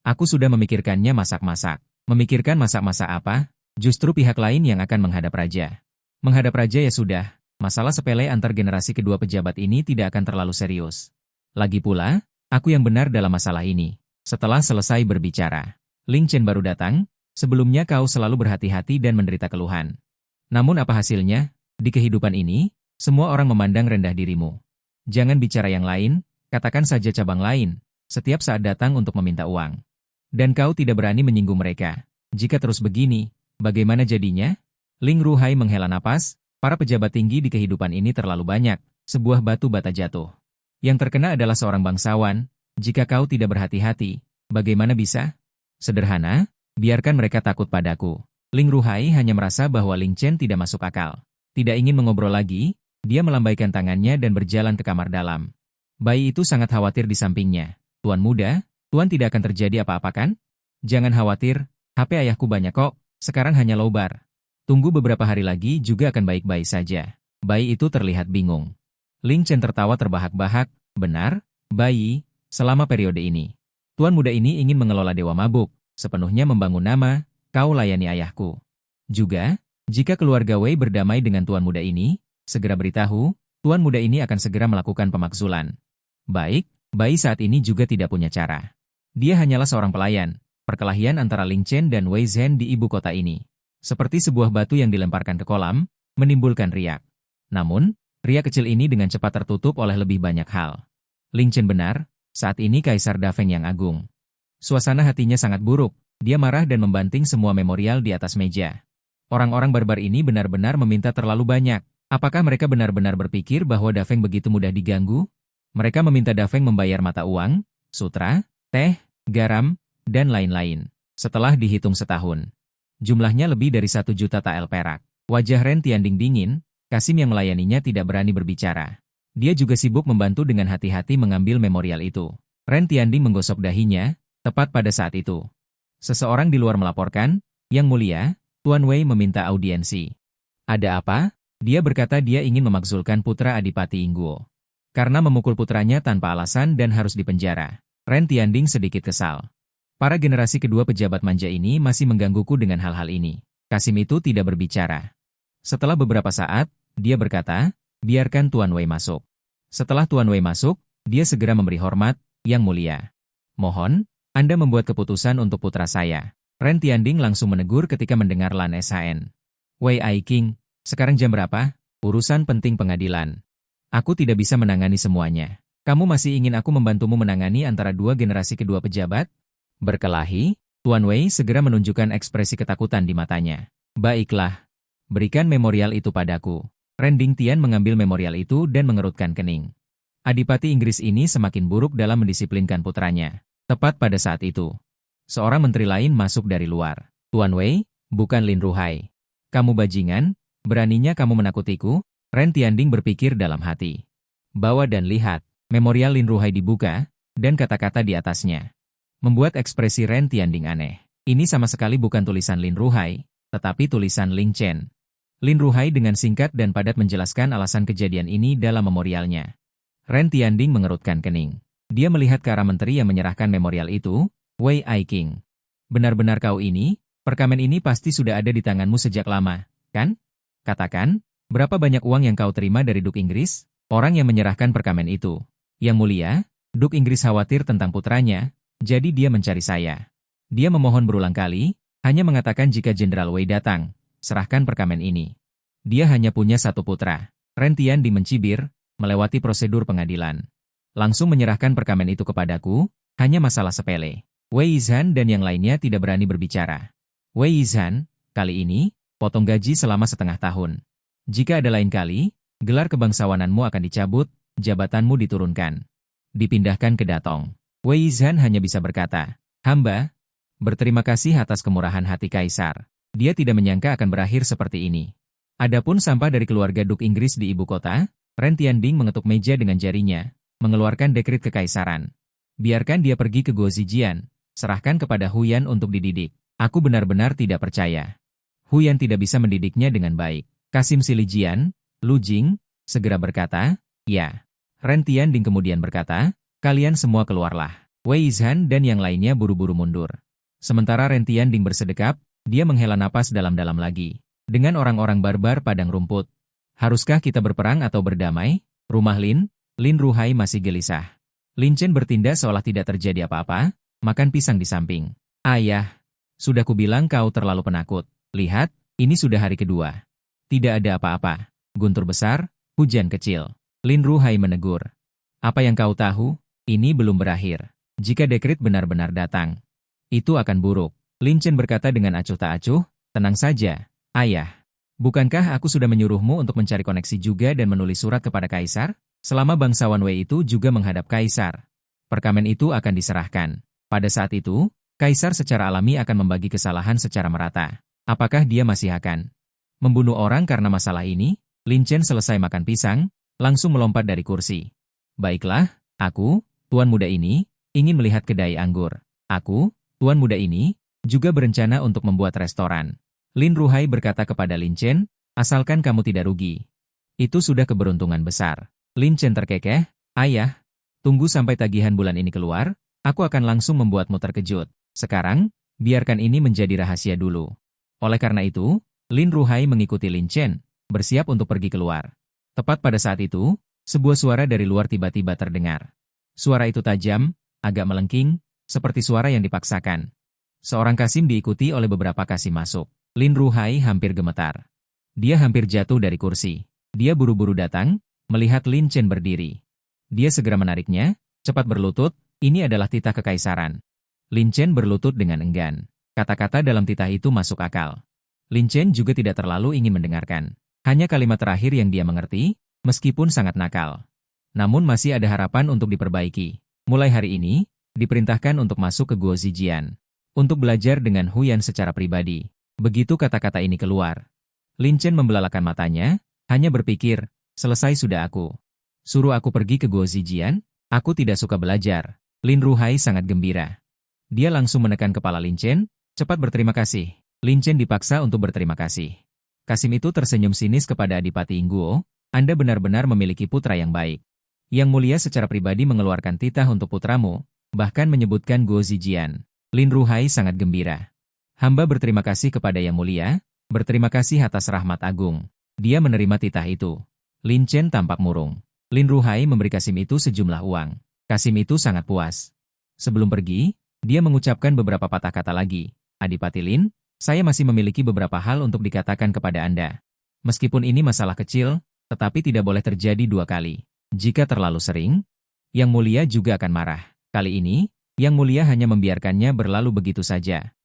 A: Aku sudah memikirkannya masak-masak. Memikirkan masak-masak apa? Justru pihak lain yang akan menghadap raja. Menghadap raja ya sudah, masalah sepele antar generasi kedua pejabat ini tidak akan terlalu serius. Lagi pula, aku yang benar dalam masalah ini. Setelah selesai berbicara, Ling Chen baru datang, sebelumnya kau selalu berhati-hati dan menderita keluhan. Namun apa hasilnya? Di kehidupan ini, semua orang memandang rendah dirimu. Jangan bicara yang lain, katakan saja cabang lain, setiap saat datang untuk meminta uang. Dan kau tidak berani menyinggung mereka. Jika terus begini, bagaimana jadinya? Ling Ruhai menghela napas, para pejabat tinggi di kehidupan ini terlalu banyak, sebuah batu bata jatuh. Yang terkena adalah seorang bangsawan, jika kau tidak berhati-hati, bagaimana bisa? Sederhana, biarkan mereka takut padaku. Ling Ruhai hanya merasa bahwa Ling Chen tidak masuk akal. Tidak ingin mengobrol lagi, dia melambaikan tangannya dan berjalan ke kamar dalam. Bayi itu sangat khawatir di sampingnya. Tuan muda, Tuan tidak akan terjadi apa-apa kan? Jangan khawatir, HP ayahku banyak kok, sekarang hanya lowbar. Tunggu beberapa hari lagi juga akan baik-baik saja. Bayi itu terlihat bingung. Ling Chen tertawa terbahak-bahak, benar, bayi, selama periode ini. Tuan muda ini ingin mengelola Dewa Mabuk, sepenuhnya membangun nama, kau layani ayahku. Juga, jika keluarga Wei berdamai dengan tuan muda ini, segera beritahu, tuan muda ini akan segera melakukan pemakzulan. Baik, bayi saat ini juga tidak punya cara. Dia hanyalah seorang pelayan, perkelahian antara Ling Chen dan Wei Zhen di ibu kota ini. Seperti sebuah batu yang dilemparkan ke kolam, menimbulkan riak. Namun, riak kecil ini dengan cepat tertutup oleh lebih banyak hal. Ling Chen benar, saat ini Kaisar Dafeng yang agung. Suasana hatinya sangat buruk, dia marah dan membanting semua memorial di atas meja. Orang-orang barbar ini benar-benar meminta terlalu banyak. Apakah mereka benar-benar berpikir bahwa Dafeng begitu mudah diganggu? Mereka meminta Dafeng membayar mata uang, sutra, teh, garam, dan lain-lain. Setelah dihitung setahun, jumlahnya lebih dari 1 juta tael perak. Wajah Ren Tianding dingin, Kasim yang melayaninya tidak berani berbicara. Dia juga sibuk membantu dengan hati-hati mengambil memorial itu. Ren Tianding menggosok dahinya, tepat pada saat itu. Seseorang di luar melaporkan, Yang Mulia, Tuan Wei meminta audiensi. Ada apa? Dia berkata dia ingin memakzulkan putra Adipati Ingguo. Karena memukul putranya tanpa alasan dan harus dipenjara. Ren Tianding sedikit kesal. Para generasi kedua pejabat manja ini masih menggangguku dengan hal-hal ini. Kasim itu tidak berbicara. Setelah beberapa saat, dia berkata, biarkan Tuan Wei masuk. Setelah Tuan Wei masuk, dia segera memberi hormat, Yang Mulia. Mohon, Anda membuat keputusan untuk putra saya. Ren Tianding langsung menegur ketika mendengar Lan SHN. Wei Ai King, sekarang jam berapa? Urusan penting pengadilan. Aku tidak bisa menangani semuanya. Kamu masih ingin aku membantumu menangani antara dua generasi kedua pejabat? Berkelahi, Tuan Wei segera menunjukkan ekspresi ketakutan di matanya. Baiklah, berikan memorial itu padaku. Ren Dingtian mengambil memorial itu dan mengerutkan kening. Adipati Inggris ini semakin buruk dalam mendisiplinkan putranya. Tepat pada saat itu, seorang menteri lain masuk dari luar. Tuan Wei, bukan Lin Ruhai. Kamu bajingan, Beraninya kamu menakutiku? Ren Tianding berpikir dalam hati. Bawa dan lihat, memorial Lin Ruhai dibuka, dan kata-kata di atasnya membuat ekspresi Ren Tianding aneh. Ini sama sekali bukan tulisan Lin Ruhai, tetapi tulisan Ling Chen. Lin Ruhai dengan singkat dan padat menjelaskan alasan kejadian ini dalam memorialnya. Ren Tianding mengerutkan kening. Dia melihat ke arah menteri yang menyerahkan memorial itu, Wei Ai King. Benar-benar kau ini, perkamen ini pasti sudah ada di tanganmu sejak lama, kan? Katakan, berapa banyak uang yang kau terima dari Duk Inggris? Orang yang menyerahkan perkamen itu. Yang mulia, Duk Inggris khawatir tentang putranya, jadi dia mencari saya. Dia memohon berulang kali, hanya mengatakan jika Jenderal Wei datang, serahkan perkamen ini. Dia hanya punya satu putra. Ren Tianding mencibir, melewati prosedur pengadilan. Langsung menyerahkan perkamen itu kepadaku, hanya masalah sepele. Wei Yizhan dan yang lainnya tidak berani berbicara. Wei Yizhan, kali ini, potong gaji selama setengah tahun. Jika ada lain kali, gelar kebangsawananmu akan dicabut, jabatanmu diturunkan. Dipindahkan ke Datong. Wei Yizhan hanya bisa berkata, hamba, berterima kasih atas kemurahan hati Kaisar. Dia tidak menyangka akan berakhir seperti ini. Adapun sampah dari keluarga Duk Inggris di ibu kota, Ren Tianding mengetuk meja dengan jarinya, mengeluarkan dekret kekaisaran. Biarkan dia pergi ke Guo Zijian, serahkan kepada Huyan untuk dididik. Aku benar-benar tidak percaya. Huyan tidak bisa mendidiknya dengan baik. Kasim Silijian, Lu Jing, segera berkata, ya. Ren Tianding kemudian berkata, kalian semua keluarlah. Wei Yizhan dan yang lainnya buru-buru mundur. Sementara Ren Tianding bersedekap, dia menghela napas dalam-dalam lagi. Dengan orang-orang barbar padang rumput. Haruskah kita berperang atau berdamai? Rumah Lin Ruhai masih gelisah. Lin Chen bertindak seolah tidak terjadi apa-apa, makan pisang di samping. Ayah, sudah kubilang kau terlalu penakut. Lihat, ini sudah hari kedua. Tidak ada apa-apa. Guntur besar, hujan kecil. Lin Ruhai menegur. Apa yang kau tahu? Ini belum berakhir. Jika dekret benar-benar datang, itu akan buruk. Lin Chen berkata dengan acuh tak acuh, tenang saja, ayah. Bukankah aku sudah menyuruhmu untuk mencari koneksi juga dan menulis surat kepada Kaisar? Selama bangsawan Wei itu juga menghadap Kaisar. Perkamen itu akan diserahkan. Pada saat itu, Kaisar secara alami akan membagi kesalahan secara merata. Apakah dia masih akan membunuh orang karena masalah ini? Lin Chen selesai makan pisang, langsung melompat dari kursi. Baiklah, aku, tuan muda ini, ingin melihat kedai anggur. Aku, tuan muda ini, juga berencana untuk membuat restoran. Lin Ruhai berkata kepada Lin Chen, asalkan kamu tidak rugi. Itu sudah keberuntungan besar. Lin Chen terkekeh, ayah, tunggu sampai tagihan bulan ini keluar, aku akan langsung membuatmu terkejut. Sekarang, biarkan ini menjadi rahasia dulu. Oleh karena itu, Lin Ruhai mengikuti Lin Chen, bersiap untuk pergi keluar. Tepat pada saat itu, sebuah suara dari luar tiba-tiba terdengar. Suara itu tajam, agak melengking, seperti suara yang dipaksakan. Seorang Kasim diikuti oleh beberapa Kasim masuk. Lin Ruhai hampir gemetar. Dia hampir jatuh dari kursi. Dia buru-buru datang, melihat Lin Chen berdiri. Dia segera menariknya, cepat berlutut, ini adalah titah kekaisaran. Lin Chen berlutut dengan enggan. Kata-kata dalam titah itu masuk akal. Lin Chen juga tidak terlalu ingin mendengarkan. Hanya kalimat terakhir yang dia mengerti, meskipun sangat nakal. Namun masih ada harapan untuk diperbaiki. Mulai hari ini, diperintahkan untuk masuk ke Guo Zijian. Untuk belajar dengan Huyan secara pribadi. Begitu kata-kata ini keluar. Lin Chen membelalakan matanya, hanya berpikir, selesai sudah aku. Suruh aku pergi ke Guo Zijian? Aku tidak suka belajar. Lin Ruhai sangat gembira. Dia langsung menekan kepala Lin Chen, cepat berterima kasih. Lin Chen dipaksa untuk berterima kasih. Kasim itu tersenyum sinis kepada Adipati Ingguo, Anda benar-benar memiliki putra yang baik. Yang mulia secara pribadi mengeluarkan titah untuk putramu, bahkan menyebutkan Guo Zijian. Lin Ruhai sangat gembira. Hamba berterima kasih kepada Yang Mulia, berterima kasih atas rahmat agung. Dia menerima titah itu. Lin Chen tampak murung. Lin Ruhai memberi Kasim itu sejumlah uang. Kasim itu sangat puas. Sebelum pergi, dia mengucapkan beberapa patah kata lagi. Adipati Lin, saya masih memiliki beberapa hal untuk dikatakan kepada Anda. Meskipun ini masalah kecil, tetapi tidak boleh terjadi dua kali. Jika terlalu sering, Yang Mulia juga akan marah. Kali ini, Yang Mulia hanya membiarkannya berlalu begitu saja.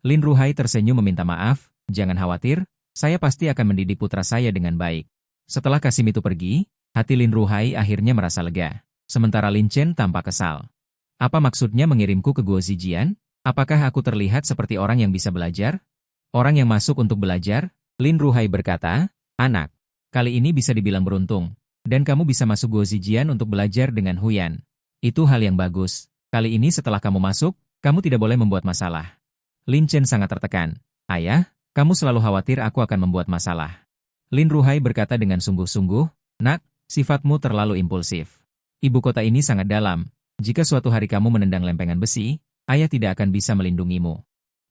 A: Lin Ruhai tersenyum meminta maaf, jangan khawatir, saya pasti akan mendidik putra saya dengan baik. Setelah Kasim itu pergi, hati Lin Ruhai akhirnya merasa lega. Sementara Lin Chen tampak kesal. Apa maksudnya mengirimku ke Guo Zijian? Apakah aku terlihat seperti orang yang bisa belajar? Orang yang masuk untuk belajar? Lin Ruhai berkata, Anak, kali ini bisa dibilang beruntung, dan kamu bisa masuk Guo Zijian untuk belajar dengan Huyan. Itu hal yang bagus. Kali ini setelah kamu masuk, kamu tidak boleh membuat masalah. Lin Chen sangat tertekan. Ayah, kamu selalu khawatir aku akan membuat masalah. Lin Ruhai berkata dengan sungguh-sungguh, Nak, sifatmu terlalu impulsif. Ibu kota ini sangat dalam. Jika suatu hari kamu menendang lempengan besi, ayah tidak akan bisa melindungimu.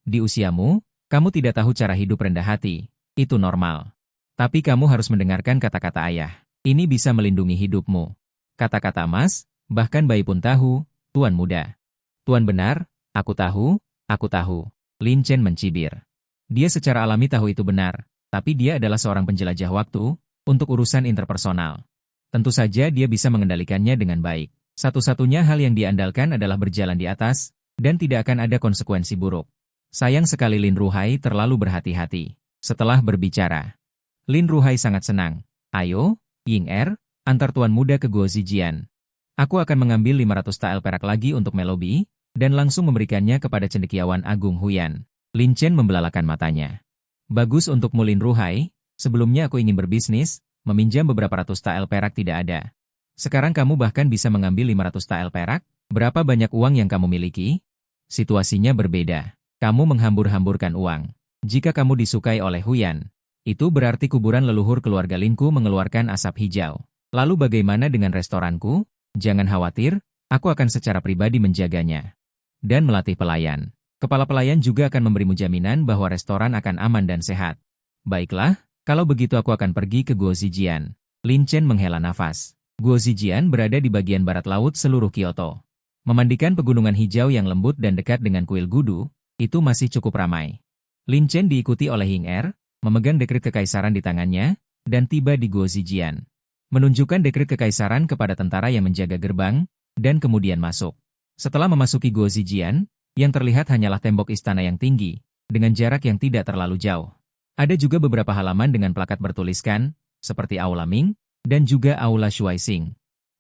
A: Di usiamu, kamu tidak tahu cara hidup rendah hati. Itu normal. Tapi kamu harus mendengarkan kata-kata ayah. Ini bisa melindungi hidupmu. Kata-kata Mas, bahkan bayi pun tahu, Tuan muda. Tuan benar, aku tahu, aku tahu. Lin Chen mencibir. Dia secara alami tahu itu benar, tapi dia adalah seorang penjelajah waktu untuk urusan interpersonal. Tentu saja dia bisa mengendalikannya dengan baik. Satu-satunya hal yang diandalkan adalah berjalan di atas, dan tidak akan ada konsekuensi buruk. Sayang sekali Lin Ruhai terlalu berhati-hati. Setelah berbicara, Lin Ruhai sangat senang. Ayo, Ying Er, antar tuan muda ke Guo Zijian. Aku akan mengambil 500 tael perak lagi untuk Melobi, dan langsung memberikannya kepada cendekiawan Agung Huyan. Lin Chen membelalakan matanya. Bagus untukmu Lin Ruhai, sebelumnya aku ingin berbisnis, meminjam beberapa ratus tael perak tidak ada. Sekarang kamu bahkan bisa mengambil 500 tael perak? Berapa banyak uang yang kamu miliki? Situasinya berbeda. Kamu menghambur-hamburkan uang. Jika kamu disukai oleh Huyan, itu berarti kuburan leluhur keluarga Linku mengeluarkan asap hijau. Lalu bagaimana dengan restoranku? Jangan khawatir, aku akan secara pribadi menjaganya. Dan melatih pelayan. Kepala pelayan juga akan memberimu jaminan bahwa restoran akan aman dan sehat. Baiklah, kalau begitu aku akan pergi ke Guo Zijian. Lin Chen menghela nafas. Guo Zijian berada di bagian barat laut seluruh Kyoto. Memandikan pegunungan hijau yang lembut dan dekat dengan kuil Gudu, itu masih cukup ramai. Lin Chen diikuti oleh Ying Er, memegang dekret kekaisaran di tangannya, dan tiba di Guo Zijian. Menunjukkan dekret kekaisaran kepada tentara yang menjaga gerbang, dan kemudian masuk. Setelah memasuki Guo Zijian, yang terlihat hanyalah tembok istana yang tinggi, dengan jarak yang tidak terlalu jauh. Ada juga beberapa halaman dengan plakat bertuliskan, seperti Aula Ming, dan juga Aula Shuai Xing,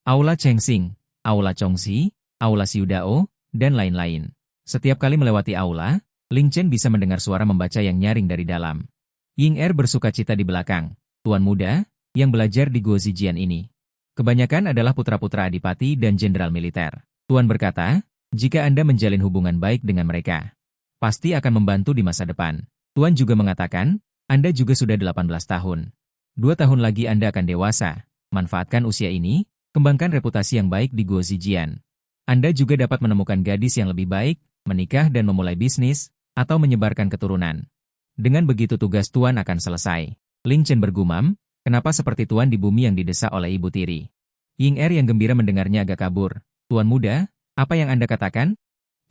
A: Aula Cheng Xing, Aula Chongxi, Aula Xiudao, dan lain-lain. Setiap kali melewati aula, Lin Chen bisa mendengar suara membaca yang nyaring dari dalam. Ying Er bersukacita di belakang. Tuan muda, yang belajar di Guo Zijian ini. Kebanyakan adalah putra-putra adipati dan jenderal militer. Tuan berkata, jika Anda menjalin hubungan baik dengan mereka, pasti akan membantu di masa depan. Tuan juga mengatakan, Anda juga sudah 18 tahun. 2 tahun lagi Anda akan dewasa. Manfaatkan usia ini, kembangkan reputasi yang baik di Guo Zijian. Anda juga dapat menemukan gadis yang lebih baik, menikah dan memulai bisnis, atau menyebarkan keturunan. Dengan begitu tugas Tuan akan selesai. Lin Chen bergumam, kenapa seperti Tuan di bumi yang didesak oleh ibu tiri. Ying Er yang gembira mendengarnya agak kabur. Tuan muda, apa yang Anda katakan?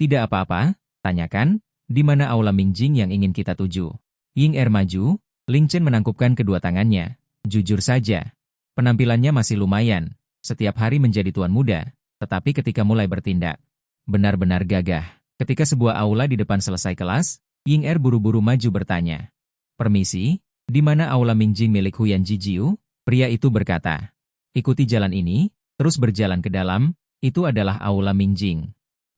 A: Tidak apa-apa, tanyakan, di mana aula Mingjing yang ingin kita tuju? Ying Er maju, Lin Chen menangkupkan kedua tangannya. Jujur saja, penampilannya masih lumayan, setiap hari menjadi tuan muda, tetapi ketika mulai bertindak, benar-benar gagah. Ketika sebuah aula di depan selesai kelas, Ying Er buru-buru maju bertanya. Permisi, di mana aula Mingjing milik Huyan Jijiu? Pria itu berkata. Ikuti jalan ini, terus berjalan ke dalam, itu adalah aula Mingjing.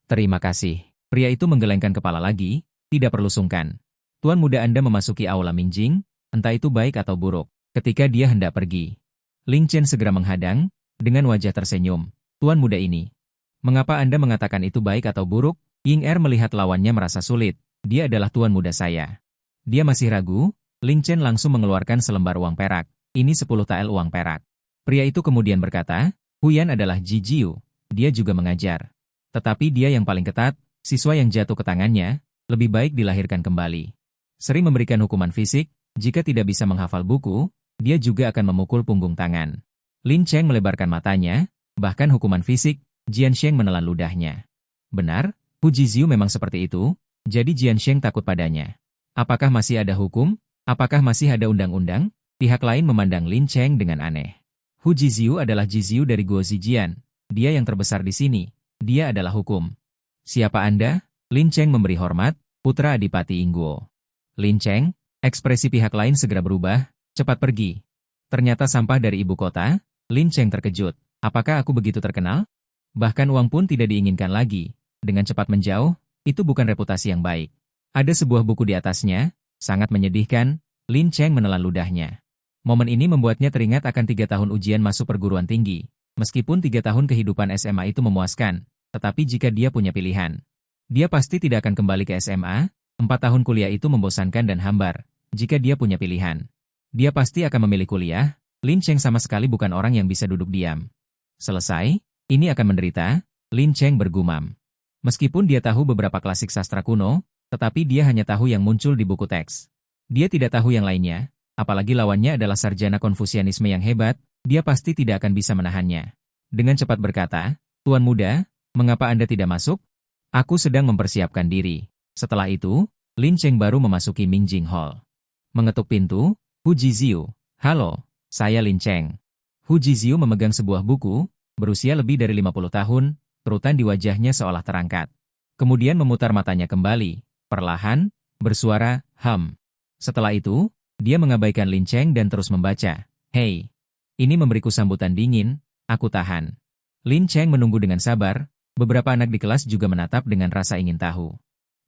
A: Terima kasih. Pria itu menggelengkan kepala lagi, tidak perlu sungkan. Tuan muda Anda memasuki aula Mingjing, entah itu baik atau buruk. Ketika dia hendak pergi, Lin Chen segera menghadang, dengan wajah tersenyum. Tuan muda ini, mengapa Anda mengatakan itu baik atau buruk? Ying Er melihat lawannya merasa sulit. Dia adalah tuan muda saya. Dia masih ragu. Lin Chen langsung mengeluarkan selembar uang perak. Ini 10 tael uang perak. Pria itu kemudian berkata, Huyan adalah Jijiu. Dia juga mengajar. Tetapi dia yang paling ketat, siswa yang jatuh ke tangannya, lebih baik dilahirkan kembali. Sering memberikan hukuman fisik, jika tidak bisa menghafal buku, dia juga akan memukul punggung tangan. Lin Cheng melebarkan matanya, bahkan hukuman fisik, Jian Sheng menelan ludahnya. Benar, Hu Jiziu memang seperti itu, jadi Jian Sheng takut padanya. Apakah masih ada hukum? Apakah masih ada undang-undang? Pihak lain memandang Lin Cheng dengan aneh. Hu Jiziu adalah Jiziu dari Guo Zijian. Dia yang terbesar di sini. Dia adalah hukum. Siapa Anda? Lin Cheng memberi hormat, putra Adipati Ingguo. Lin Cheng, ekspresi pihak lain segera berubah, cepat pergi. Ternyata sampah dari ibu kota. Lin Cheng terkejut. Apakah aku begitu terkenal? Bahkan uang pun tidak diinginkan lagi. Dengan cepat menjauh, itu bukan reputasi yang baik. Ada sebuah buku di atasnya, sangat menyedihkan. Lin Cheng menelan ludahnya. Momen ini membuatnya teringat akan 3 tahun ujian masuk perguruan tinggi. Meskipun 3 tahun kehidupan SMA itu memuaskan, tetapi jika dia punya pilihan, dia pasti tidak akan kembali ke SMA. 4 tahun kuliah itu membosankan dan hambar. Jika dia punya pilihan, dia pasti akan memilih kuliah. Lin Cheng sama sekali bukan orang yang bisa duduk diam. Selesai, ini akan menderita, Lin Cheng bergumam. Meskipun dia tahu beberapa klasik sastra kuno, tetapi dia hanya tahu yang muncul di buku teks. Dia tidak tahu yang lainnya, apalagi lawannya adalah sarjana Konfusianisme yang hebat, dia pasti tidak akan bisa menahannya. Dengan cepat berkata, "Tuan muda, mengapa Anda tidak masuk? Aku sedang mempersiapkan diri." Setelah itu, Lin Cheng baru memasuki Mingjing Hall. Mengetuk pintu, Hu Jiziu, "Halo, saya Lin Cheng." Hu Jiziu memegang sebuah buku, berusia lebih dari 50 tahun, kerutan di wajahnya seolah terangkat. Kemudian memutar matanya kembali, perlahan, bersuara, "Hem." Setelah itu, dia mengabaikan Lin Cheng dan terus membaca. "Hei, ini memberiku sambutan dingin, aku tahan." Lin Cheng menunggu dengan sabar, beberapa anak di kelas juga menatap dengan rasa ingin tahu.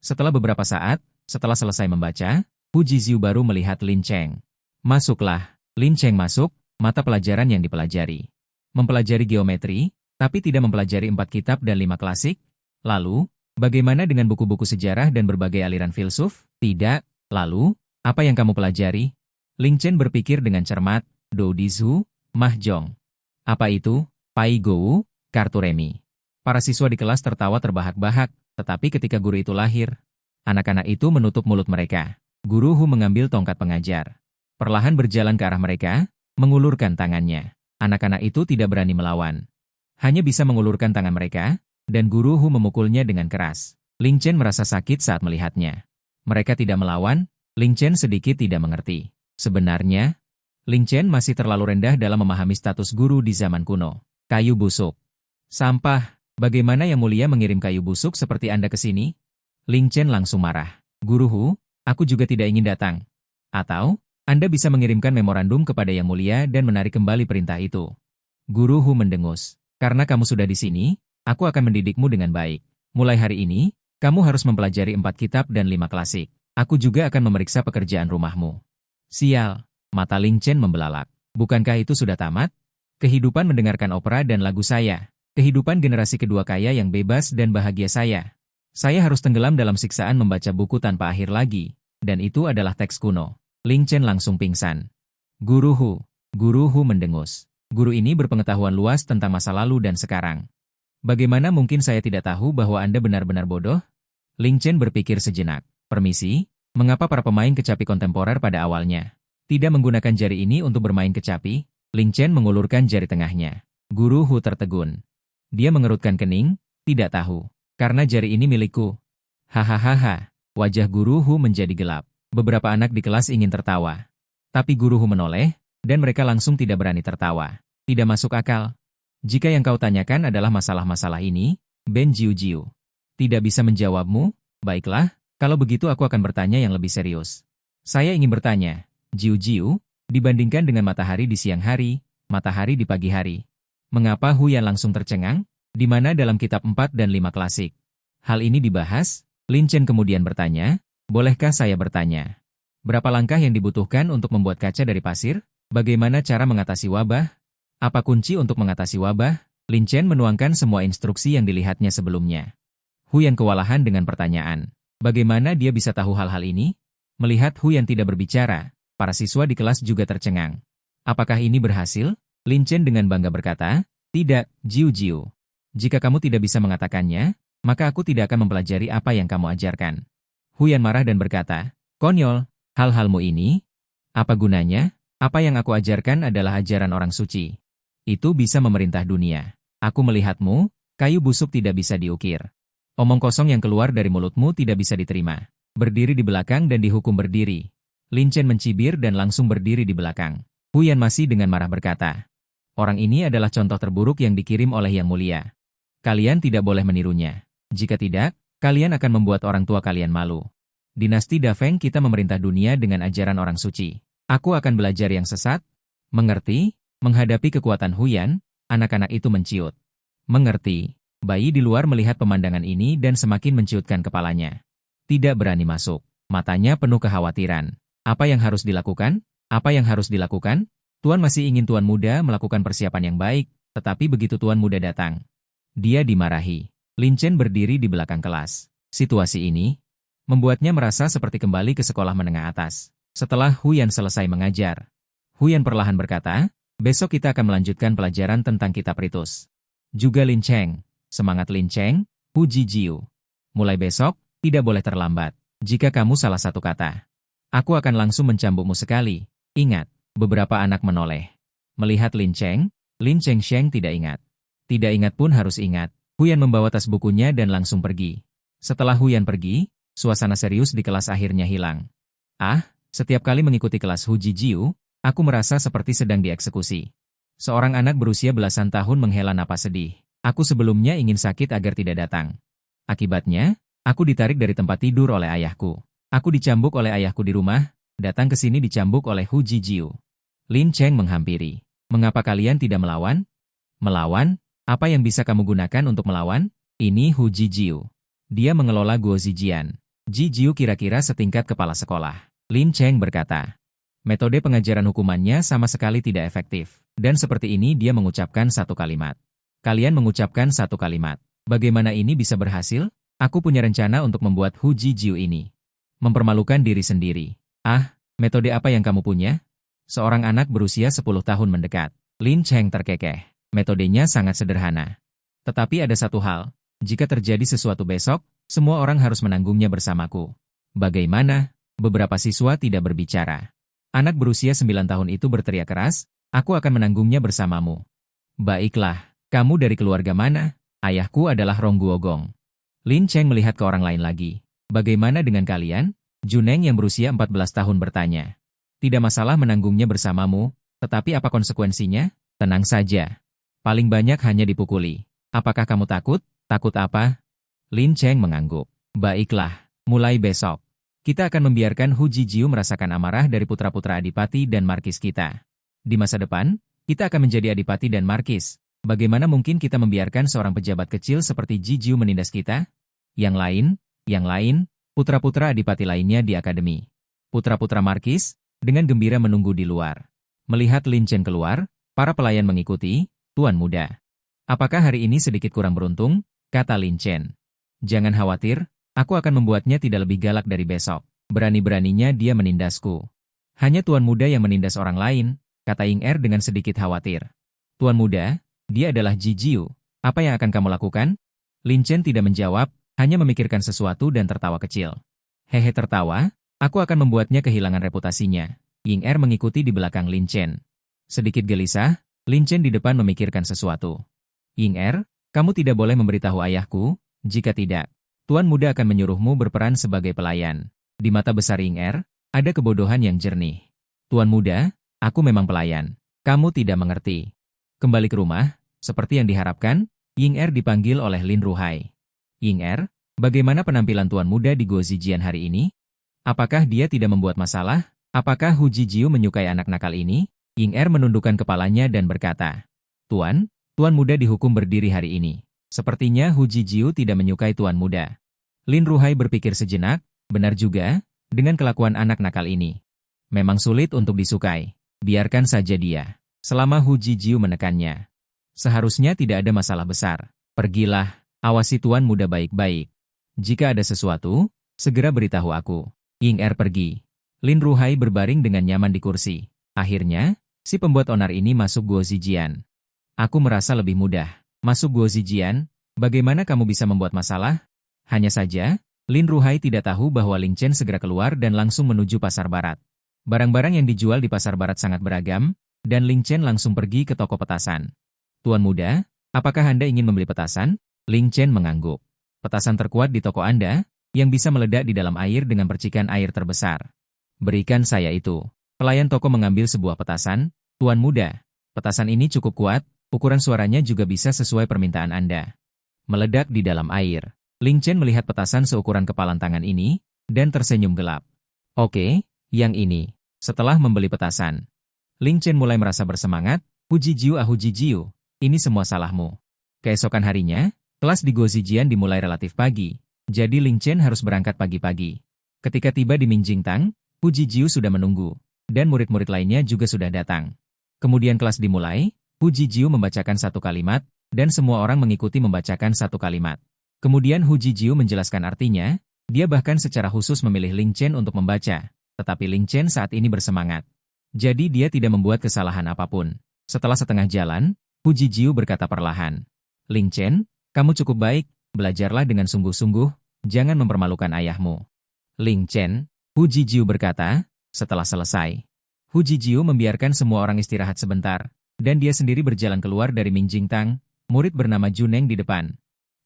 A: Setelah beberapa saat, setelah selesai membaca, Hu Jiziu baru melihat Lin Cheng. "Masuklah." Lin Cheng masuk, mata pelajaran yang dipelajari. Mempelajari geometri, tapi tidak mempelajari 4 kitab dan 5 klasik. Lalu, bagaimana dengan buku-buku sejarah dan berbagai aliran filsuf? Tidak. Lalu, apa yang kamu pelajari? Lin Cheng berpikir dengan cermat, Dou Dizhu, Mahjong. Apa itu? Pai Gou, kartu remi. Para siswa di kelas tertawa terbahak-bahak, tetapi ketika guru itu lahir, anak-anak itu menutup mulut mereka. Guru Hu mengambil tongkat pengajar. Perlahan berjalan ke arah mereka, mengulurkan tangannya. Anak-anak itu tidak berani melawan. Hanya bisa mengulurkan tangan mereka, dan Guru Hu memukulnya dengan keras. Lin Cheng merasa sakit saat melihatnya. Mereka tidak melawan, Lin Cheng sedikit tidak mengerti. Sebenarnya, Lin Cheng masih terlalu rendah dalam memahami status guru di zaman kuno. Kayu busuk. Sampah, bagaimana Yang Mulia mengirim kayu busuk seperti Anda ke sini? Lin Cheng langsung marah. Guru Hu, aku juga tidak ingin datang. Atau, Anda bisa mengirimkan memorandum kepada Yang Mulia dan menarik kembali perintah itu. Guru Hu mendengus. Karena kamu sudah di sini, aku akan mendidikmu dengan baik. Mulai hari ini, kamu harus mempelajari 4 kitab dan 5 klasik. Aku juga akan memeriksa pekerjaan rumahmu. Sial, mata Lin Cheng membelalak. Bukankah itu sudah tamat? Kehidupan mendengarkan opera dan lagu saya. Kehidupan generasi kedua kaya yang bebas dan bahagia saya. Saya harus tenggelam dalam siksaan membaca buku tanpa akhir lagi. Dan itu adalah teks kuno. Lin Cheng langsung pingsan. Guru Hu mendengus. Guru ini berpengetahuan luas tentang masa lalu dan sekarang. Bagaimana mungkin saya tidak tahu bahwa Anda benar-benar bodoh? Lin Cheng berpikir sejenak. Permisi, mengapa para pemain kecapi kontemporer pada awalnya tidak menggunakan jari ini untuk bermain kecapi? Lin Cheng mengulurkan jari tengahnya. Guru Hu tertegun. Dia mengerutkan kening, tidak tahu. Karena jari ini milikku. Hahaha, wajah Guru Hu menjadi gelap. Beberapa anak di kelas ingin tertawa. Tapi Guru Hu menoleh, dan mereka langsung tidak berani tertawa. Tidak masuk akal. Jika yang kau tanyakan adalah masalah-masalah ini, Ben Jiu, tidak bisa menjawabmu? Baiklah, kalau begitu aku akan bertanya yang lebih serius. Saya ingin bertanya, Jiu, dibandingkan dengan matahari di siang hari, matahari di pagi hari. Mengapa Huyan langsung tercengang? Di mana dalam kitab 4 dan 5 klasik? Hal ini dibahas, Lin Cheng kemudian bertanya, bolehkah saya bertanya? Berapa langkah yang dibutuhkan untuk membuat kaca dari pasir? Bagaimana cara mengatasi wabah? Apa kunci untuk mengatasi wabah? Lin Cheng menuangkan semua instruksi yang dilihatnya sebelumnya. Huyan kewalahan dengan pertanyaan. Bagaimana dia bisa tahu hal-hal ini? Melihat Huyan tidak berbicara, para siswa di kelas juga tercengang. Apakah ini berhasil? Lin Cheng dengan bangga berkata, tidak, Jiu. Jika kamu tidak bisa mengatakannya, maka aku tidak akan mempelajari apa yang kamu ajarkan. Huyan marah dan berkata, konyol, hal-halmu ini? Apa gunanya? Apa yang aku ajarkan adalah ajaran orang suci. Itu bisa memerintah dunia. Aku melihatmu, kayu busuk tidak bisa diukir. Omong kosong yang keluar dari mulutmu tidak bisa diterima. Berdiri di belakang dan dihukum berdiri. Lin Cheng mencibir dan langsung berdiri di belakang. Huyan masih dengan marah berkata, orang ini adalah contoh terburuk yang dikirim oleh Yang Mulia. Kalian tidak boleh menirunya. Jika tidak, kalian akan membuat orang tua kalian malu. Dinasti Dafeng kita memerintah dunia dengan ajaran orang suci. Aku akan belajar yang sesat. Mengerti? Menghadapi kekuatan Huyan, anak-anak itu menciut. Mengerti. Bayi di luar melihat pemandangan ini dan semakin menciutkan kepalanya. Tidak berani masuk. Matanya penuh kekhawatiran. Apa yang harus dilakukan? Apa yang harus dilakukan? Tuan masih ingin Tuan Muda melakukan persiapan yang baik, tetapi begitu Tuan Muda datang, dia dimarahi. Lin Chen berdiri di belakang kelas. Situasi ini membuatnya merasa seperti kembali ke sekolah menengah atas. Setelah Huyan selesai mengajar, Huyan perlahan berkata, besok kita akan melanjutkan pelajaran tentang kitab ritus. Juga Lin Cheng. Semangat Lin Cheng, Hu Jijiu. Mulai besok, tidak boleh terlambat. Jika kamu salah satu kata, aku akan langsung mencambukmu sekali. Ingat, beberapa anak menoleh. Melihat Lin Cheng Sheng tidak ingat. Tidak ingat pun harus ingat. Huyan membawa tas bukunya dan langsung pergi. Setelah Huyan pergi, suasana serius di kelas akhirnya hilang. Setiap kali mengikuti kelas Hu Jijiu, aku merasa seperti sedang dieksekusi. Seorang anak berusia belasan tahun menghela napas sedih. Aku sebelumnya ingin sakit agar tidak datang. Akibatnya, aku ditarik dari tempat tidur oleh ayahku. Aku dicambuk oleh ayahku di rumah, datang ke sini dicambuk oleh Hu Jijiu. Lin Cheng menghampiri. Mengapa kalian tidak melawan? Melawan? Apa yang bisa kamu gunakan untuk melawan? Ini Hu Jijiu. Dia mengelola Guo Zijian. Jijiu kira-kira setingkat kepala sekolah. Lin Cheng berkata. Metode pengajaran hukumannya sama sekali tidak efektif. Dan seperti ini dia mengucapkan satu kalimat. Kalian mengucapkan satu kalimat. Bagaimana ini bisa berhasil? Aku punya rencana untuk membuat Hu Jijiu ini mempermalukan diri sendiri. Metode apa yang kamu punya? Seorang anak berusia 10 tahun mendekat. Lin Cheng terkekeh. Metodenya sangat sederhana. Tetapi ada satu hal. Jika terjadi sesuatu besok, semua orang harus menanggungnya bersamaku. Bagaimana? Beberapa siswa tidak berbicara. Anak berusia 9 tahun itu berteriak keras, aku akan menanggungnya bersamamu. Baiklah, kamu dari keluarga mana? Ayahku adalah Rong Guogong. Lin Cheng melihat ke orang lain lagi. Bagaimana dengan kalian? Juneng yang berusia 14 tahun bertanya. Tidak masalah menanggungnya bersamamu, tetapi apa konsekuensinya? Tenang saja. Paling banyak hanya dipukuli. Apakah kamu takut? Takut apa? Lin Cheng mengangguk. Baiklah, mulai besok. Kita akan membiarkan Hu Jijiu merasakan amarah dari putra-putra adipati dan markis kita. Di masa depan, kita akan menjadi adipati dan markis. Bagaimana mungkin kita membiarkan seorang pejabat kecil seperti Jijiu menindas kita? Yang lain, putra-putra adipati lainnya di akademi. Putra-putra markis, dengan gembira menunggu di luar. Melihat Lin Chen keluar, para pelayan mengikuti, Tuan Muda. Apakah hari ini sedikit kurang beruntung? Kata Lin Chen. Jangan khawatir, aku akan membuatnya tidak lebih galak dari besok. Berani-beraninya dia menindasku. Hanya Tuan Muda yang menindas orang lain, kata Ying Er dengan sedikit khawatir. Tuan Muda, dia adalah Jijiu. Apa yang akan kamu lakukan? Lin Chen tidak menjawab, hanya memikirkan sesuatu dan tertawa kecil. Hehe tertawa, aku akan membuatnya kehilangan reputasinya. Ying Er mengikuti di belakang Lin Chen. Sedikit gelisah, Lin Chen di depan memikirkan sesuatu. Ying Er, kamu tidak boleh memberitahu ayahku, jika tidak, Tuan Muda akan menyuruhmu berperan sebagai pelayan. Di mata besar Ying Er, ada kebodohan yang jernih. Tuan Muda, aku memang pelayan. Kamu tidak mengerti. Kembali ke rumah, seperti yang diharapkan, Ying Er dipanggil oleh Lin Ruhai. Ying Er, bagaimana penampilan Tuan Muda di Guo Zijian hari ini? Apakah dia tidak membuat masalah? Apakah Hu Jijiu menyukai anak nakal ini? Ying Er menundukkan kepalanya dan berkata, Tuan Muda dihukum berdiri hari ini. Sepertinya Hu Jijiu tidak menyukai Tuan Muda. Lin Ruhai berpikir sejenak, benar juga, dengan kelakuan anak nakal ini. Memang sulit untuk disukai. Biarkan saja dia. Selama Hu Jijiu menekannya. Seharusnya tidak ada masalah besar. Pergilah, awasi Tuan Muda baik-baik. Jika ada sesuatu, segera beritahu aku. Ying Er pergi. Lin Ruhai berbaring dengan nyaman di kursi. Akhirnya, si pembuat onar ini masuk Guo Zijian. Aku merasa lebih mudah. Masuk Guo Zijian, bagaimana kamu bisa membuat masalah? Hanya saja, Lin Ruhai tidak tahu bahwa Lin Chen segera keluar dan langsung menuju pasar barat. Barang-barang yang dijual di pasar barat sangat beragam, dan Lin Chen langsung pergi ke toko petasan. Tuan Muda, apakah Anda ingin membeli petasan? Lin Chen mengangguk. Petasan terkuat di toko Anda, yang bisa meledak di dalam air dengan percikan air terbesar. Berikan saya itu. Pelayan toko mengambil sebuah petasan. Tuan Muda, petasan ini cukup kuat, ukuran suaranya juga bisa sesuai permintaan Anda. Meledak di dalam air. Lin Chen melihat petasan seukuran kepalan tangan ini, dan tersenyum gelap. Oke, yang ini. Setelah membeli petasan, Lin Chen mulai merasa bersemangat. Hu Jijiu, ini semua salahmu. Keesokan harinya, kelas di Guo Zijian dimulai relatif pagi, jadi Lin Chen harus berangkat pagi-pagi. Ketika tiba di Mingjingtang, Hu Jijiu sudah menunggu. dan murid-murid lainnya juga sudah datang. Kemudian kelas dimulai, Hu Jijiu membacakan satu kalimat, dan semua orang mengikuti membacakan satu kalimat. Kemudian Hu Jijiu menjelaskan artinya, dia bahkan secara khusus memilih Ling Chen untuk membaca, tetapi Ling Chen saat ini bersemangat. Jadi dia tidak membuat kesalahan apapun. Setelah setengah jalan, Hu Jijiu berkata perlahan, "Ling Chen, kamu cukup baik, belajarlah dengan sungguh-sungguh, jangan mempermalukan ayahmu." "Ling Chen," Hu Jijiu berkata, setelah selesai. Hu Jijiu membiarkan semua orang istirahat sebentar, dan dia sendiri berjalan keluar dari Ming Jingtang, murid bernama Juneng di depan.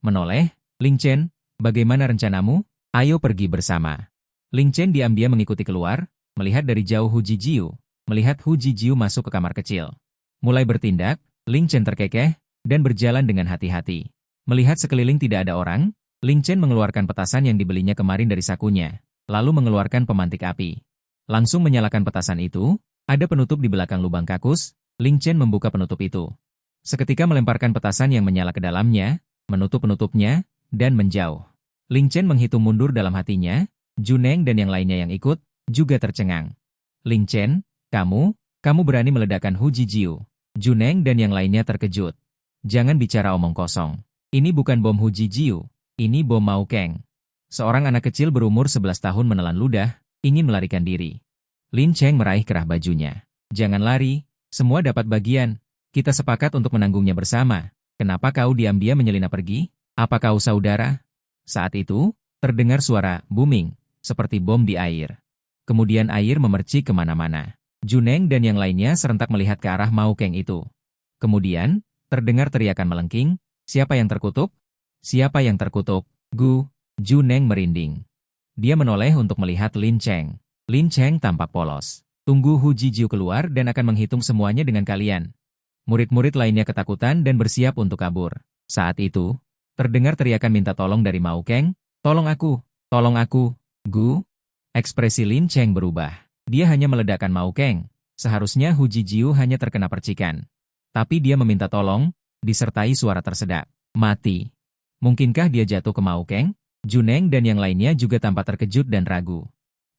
A: Menoleh, "Ling Chen, bagaimana rencanamu? Ayo pergi bersama." Ling Chen diam-diam mengikuti keluar, melihat dari jauh Hu Jijiu, melihat Hu Jijiu masuk ke kamar kecil. Mulai bertindak, Ling Chen terkekeh, dan berjalan dengan hati-hati. Melihat sekeliling tidak ada orang, Ling Chen mengeluarkan petasan yang dibelinya kemarin dari sakunya, lalu mengeluarkan pemantik api. Langsung menyalakan petasan itu, ada penutup di belakang lubang kakus, Ling Chen membuka penutup itu. Seketika melemparkan petasan yang menyala ke dalamnya, menutup penutupnya, dan menjauh. Ling Chen menghitung mundur dalam hatinya, Juneng dan yang lainnya yang ikut, juga tercengang. "Ling Chen, kamu berani meledakkan Hu Jijiu." Juneng dan yang lainnya terkejut. "Jangan bicara omong kosong. Ini bukan bom Hu Jijiu, ini bom Mao Keng." Seorang anak kecil berumur 11 tahun menelan ludah, ingin melarikan diri. Lin Cheng meraih kerah bajunya. "Jangan lari, semua dapat bagian. Kita sepakat untuk menanggungnya bersama. Kenapa kau diam-diam menyelinap pergi? Apa kau saudara?" Saat itu, terdengar suara booming, seperti bom di air. Kemudian air memercik kemana-mana. Juneng dan yang lainnya serentak melihat ke arah Mao Keng itu. Kemudian, terdengar teriakan melengking, "Siapa yang terkutuk? Siapa yang terkutuk?" Juneng merinding. Dia menoleh untuk melihat Lin Cheng. Lin Cheng tampak polos. "Tunggu Hu Jijiu keluar dan akan menghitung semuanya dengan kalian." Murid-murid lainnya ketakutan dan bersiap untuk kabur. Saat itu, terdengar teriakan minta tolong dari Mao Keng, "Tolong aku, tolong aku, Gu." Ekspresi Lin Cheng berubah. Dia hanya meledakkan Mao Keng. Seharusnya Hu Jijiu hanya terkena percikan. Tapi dia meminta tolong, disertai suara tersedak, "Mati." Mungkinkah dia jatuh ke Mao Keng? Juneng dan yang lainnya juga tampak terkejut dan ragu.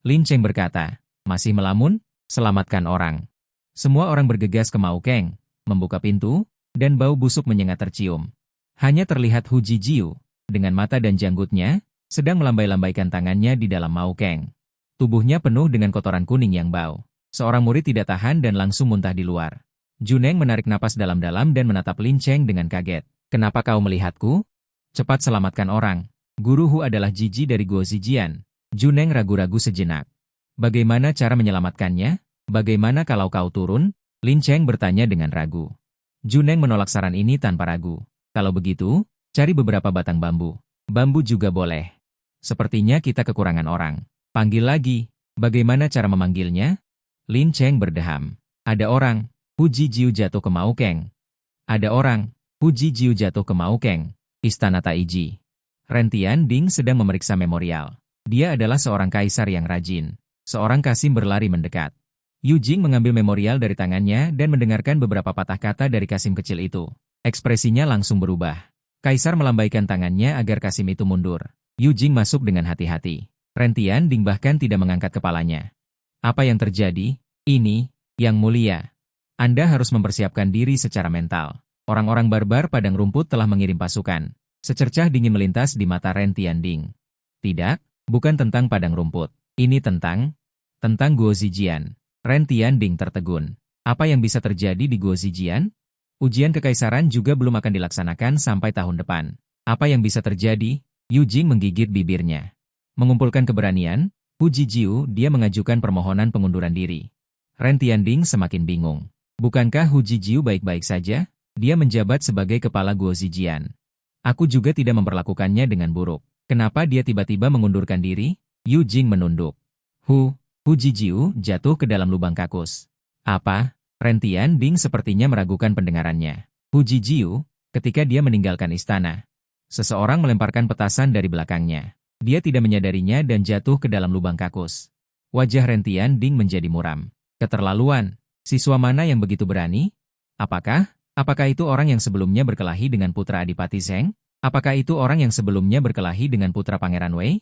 A: Lin Cheng berkata, "Masih melamun? Selamatkan orang." Semua orang bergegas ke Mao Keng, membuka pintu, dan bau busuk menyengat tercium. Hanya terlihat Hu Jijiu, dengan mata dan janggutnya, sedang melambai-lambaikan tangannya di dalam Mao Keng. Tubuhnya penuh dengan kotoran kuning yang bau. Seorang murid tidak tahan dan langsung muntah di luar. Juneng menarik napas dalam-dalam dan menatap Lin Cheng dengan kaget. "Kenapa kau melihatku? Cepat selamatkan orang. Guru Hu adalah Jiji dari Guo Zijian." Juneng ragu-ragu sejenak. "Bagaimana cara menyelamatkannya? Bagaimana kalau kau turun?" Lin Cheng bertanya dengan ragu. Juneng menolak saran ini tanpa ragu. "Kalau begitu, cari beberapa batang bambu. Bambu juga boleh. Sepertinya kita kekurangan orang. Panggil lagi. Bagaimana cara memanggilnya?" Lin Cheng berdeham. "Ada orang." Hu Jijiu jatuh ke Mao Keng. "Ada orang." Hu Jijiu jatuh ke Mao Keng. Istana Taiji. Ren Tianding sedang memeriksa memorial. Dia adalah seorang kaisar yang rajin. Seorang kasim berlari mendekat. Yu Jing mengambil memorial dari tangannya dan mendengarkan beberapa patah kata dari kasim kecil itu. Ekspresinya langsung berubah. Kaisar melambaikan tangannya agar kasim itu mundur. Yu Jing masuk dengan hati-hati. Ren Tianding bahkan tidak mengangkat kepalanya. "Apa yang terjadi? Ini, Yang Mulia. Anda harus mempersiapkan diri secara mental. Orang-orang barbar padang rumput telah mengirim pasukan." Secercah dingin melintas di mata Ren Tianding. "Tidak, bukan tentang padang rumput. Ini tentang Guo Zijian." Ren Tianding tertegun. Apa yang bisa terjadi di Guo Zijian? Ujian kekaisaran juga belum akan dilaksanakan sampai tahun depan. Apa yang bisa terjadi? Yu Jing menggigit bibirnya. Mengumpulkan keberanian, Hu Jijiu dia mengajukan permohonan pengunduran diri. Ren Tianding semakin bingung. Bukankah Hu Jijiu baik-baik saja? Dia menjabat sebagai kepala Guo Zijian. Aku juga tidak memperlakukannya dengan buruk. Kenapa dia tiba-tiba mengundurkan diri? Yu Jing menunduk. Hu Jijiu jatuh ke dalam lubang kakus. Apa? Ren Tianding sepertinya meragukan pendengarannya. Hu Jijiu, ketika dia meninggalkan istana. Seseorang melemparkan petasan dari belakangnya. Dia tidak menyadarinya dan jatuh ke dalam lubang kakus. Wajah Ren Tianding menjadi muram. Keterlaluan. Siswa mana yang begitu berani? Apakah itu orang yang sebelumnya berkelahi dengan putra Adipati Zheng? Apakah itu orang yang sebelumnya berkelahi dengan putra Pangeran Wei?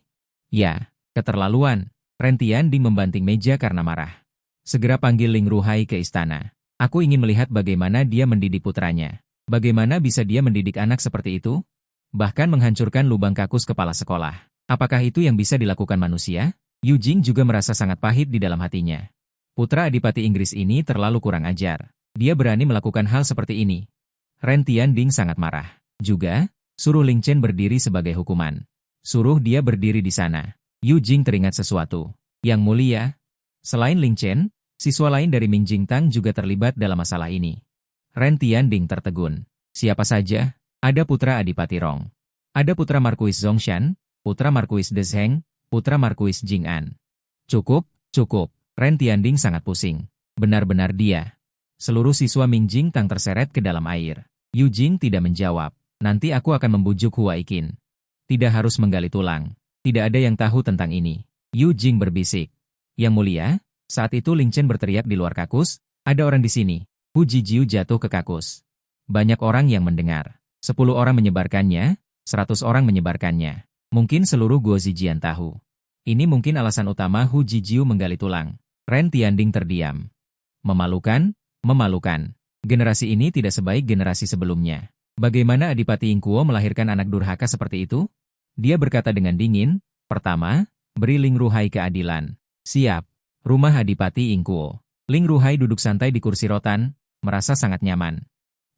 A: Ya, keterlaluan. Ren Tianding membanting meja karena marah. Segera panggil Ling Ruhai ke istana. Aku ingin melihat bagaimana dia mendidik putranya. Bagaimana bisa dia mendidik anak seperti itu? Bahkan menghancurkan lubang kakus kepala sekolah. Apakah itu yang bisa dilakukan manusia? Yu Jing juga merasa sangat pahit di dalam hatinya. Putra Adipati Inggris ini terlalu kurang ajar. Dia berani melakukan hal seperti ini. Ren Tianding sangat marah. Juga, suruh Ling Chen berdiri sebagai hukuman. Suruh dia berdiri di sana. Yu Jing teringat sesuatu. Yang mulia, selain Ling Chen, siswa lain dari Ming Jingtang juga terlibat dalam masalah ini. Ren Tianding tertegun. Siapa saja? Ada putra Adipati Rong. Ada putra Markuis Zongshan, putra Markuis Dezheng, putra Markuis Jing'an. Cukup, cukup. Ren Tianding sangat pusing. Benar-benar dia. Seluruh siswa Ming Jingtang terseret ke dalam air. Yu Jing tidak menjawab. Nanti aku akan membujuk Hua Iqin. Tidak harus menggali tulang. Tidak ada yang tahu tentang ini. Yu Jing berbisik. Yang mulia, saat itu Ling Chen berteriak di luar kakus, ada orang di sini. Hu Jijiu jatuh ke kakus. Banyak orang yang mendengar. 10 orang menyebarkannya, 100 orang menyebarkannya. Mungkin seluruh Guo Zijian tahu. Ini mungkin alasan utama Hu Jijiu menggali tulang. Ren Tianding terdiam. Memalukan, memalukan. Generasi ini tidak sebaik generasi sebelumnya. Bagaimana Adipati Ingkuo melahirkan anak durhaka seperti itu? Dia berkata dengan dingin, pertama, beri Ling Ruhai keadilan. Siap. Rumah Adipati Ingkuo. Ling Ruhai duduk santai di kursi rotan, merasa sangat nyaman.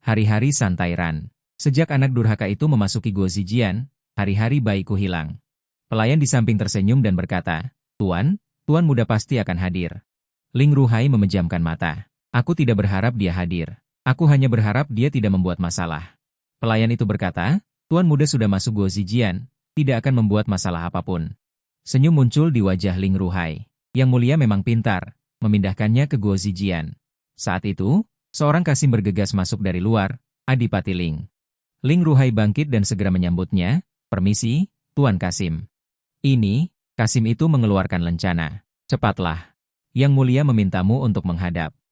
A: Hari-hari santai Ran. Sejak anak durhaka itu memasuki Guo Zijian, hari-hari baikku hilang. Pelayan di samping tersenyum dan berkata, Tuan, Tuan muda pasti akan hadir. Ling Ruhai memejamkan mata. Aku tidak berharap dia hadir. Aku hanya berharap dia tidak membuat masalah. Pelayan itu berkata, Tuan muda sudah masuk Guo Zijian, tidak akan membuat masalah apapun. Senyum muncul di wajah Ling Ruhai. Yang mulia memang pintar, memindahkannya ke Guo Zijian. Saat itu, seorang Kasim bergegas masuk dari luar, Adipati Ling. Ling Ruhai bangkit dan segera menyambutnya, permisi, Tuan Kasim. Ini, Kasim itu mengeluarkan lencana. Cepatlah. Yang mulia memintamu untuk menghadap.